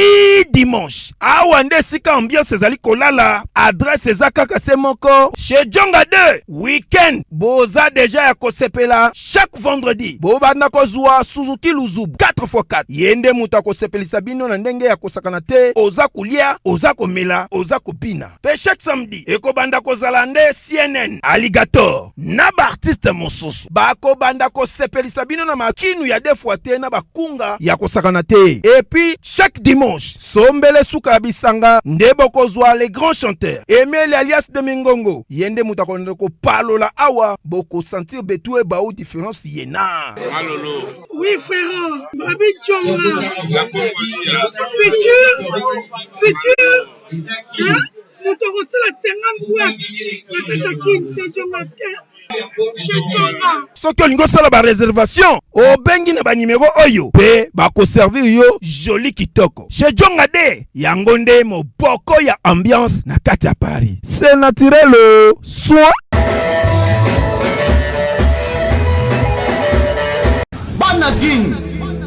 dimanche. Awa nde sika ambiance ezali kolala, adresse ezaka se moko, chez Djongade, weekend, boza deja ya kosepela, chaque vendredi, bobanda kozwa Suzuki Luzubu, 4x4. Yende muta kosepelisa bino na ndenge ya kosakana te, oza kulia, oza komela, oza kopina. Pe chaque samedi, ekobanda kozala nde CNN, Alligator, na ba artiste mosusu. Bako banda kosepelisa bino na makinu ya defuate na bakunga ya kosakana te. Et puis, chaque dimanche, sombele suka bisanga, nde bokozwa les grands chanteurs. Emile alias de Mingongo, yende muta ko palola awa, boko sentir betue baou différence yena. Malolo. Oui, frère, Babi Djonga. La Congolia. Futur. Hein? Nous t'avons reçu la 50 boîtes. La Katakin, c'est Djongaske. Soki olingo sala ba réservation obengi na ba numéro oyo pe bako servir yo joli kitoko chez Djongade yango nde moboko ya ambiance na kati ya Paris. C'est naturel soit Bana Guine,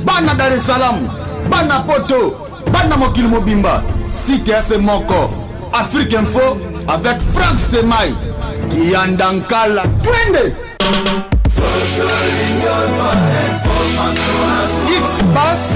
Bana Dar es Salaam, Bana Poto, Bana Mokili Mobimba, Cité FM Moko, Afrique Info avec Franck Stemai, Yandankala, Twende. X-Bass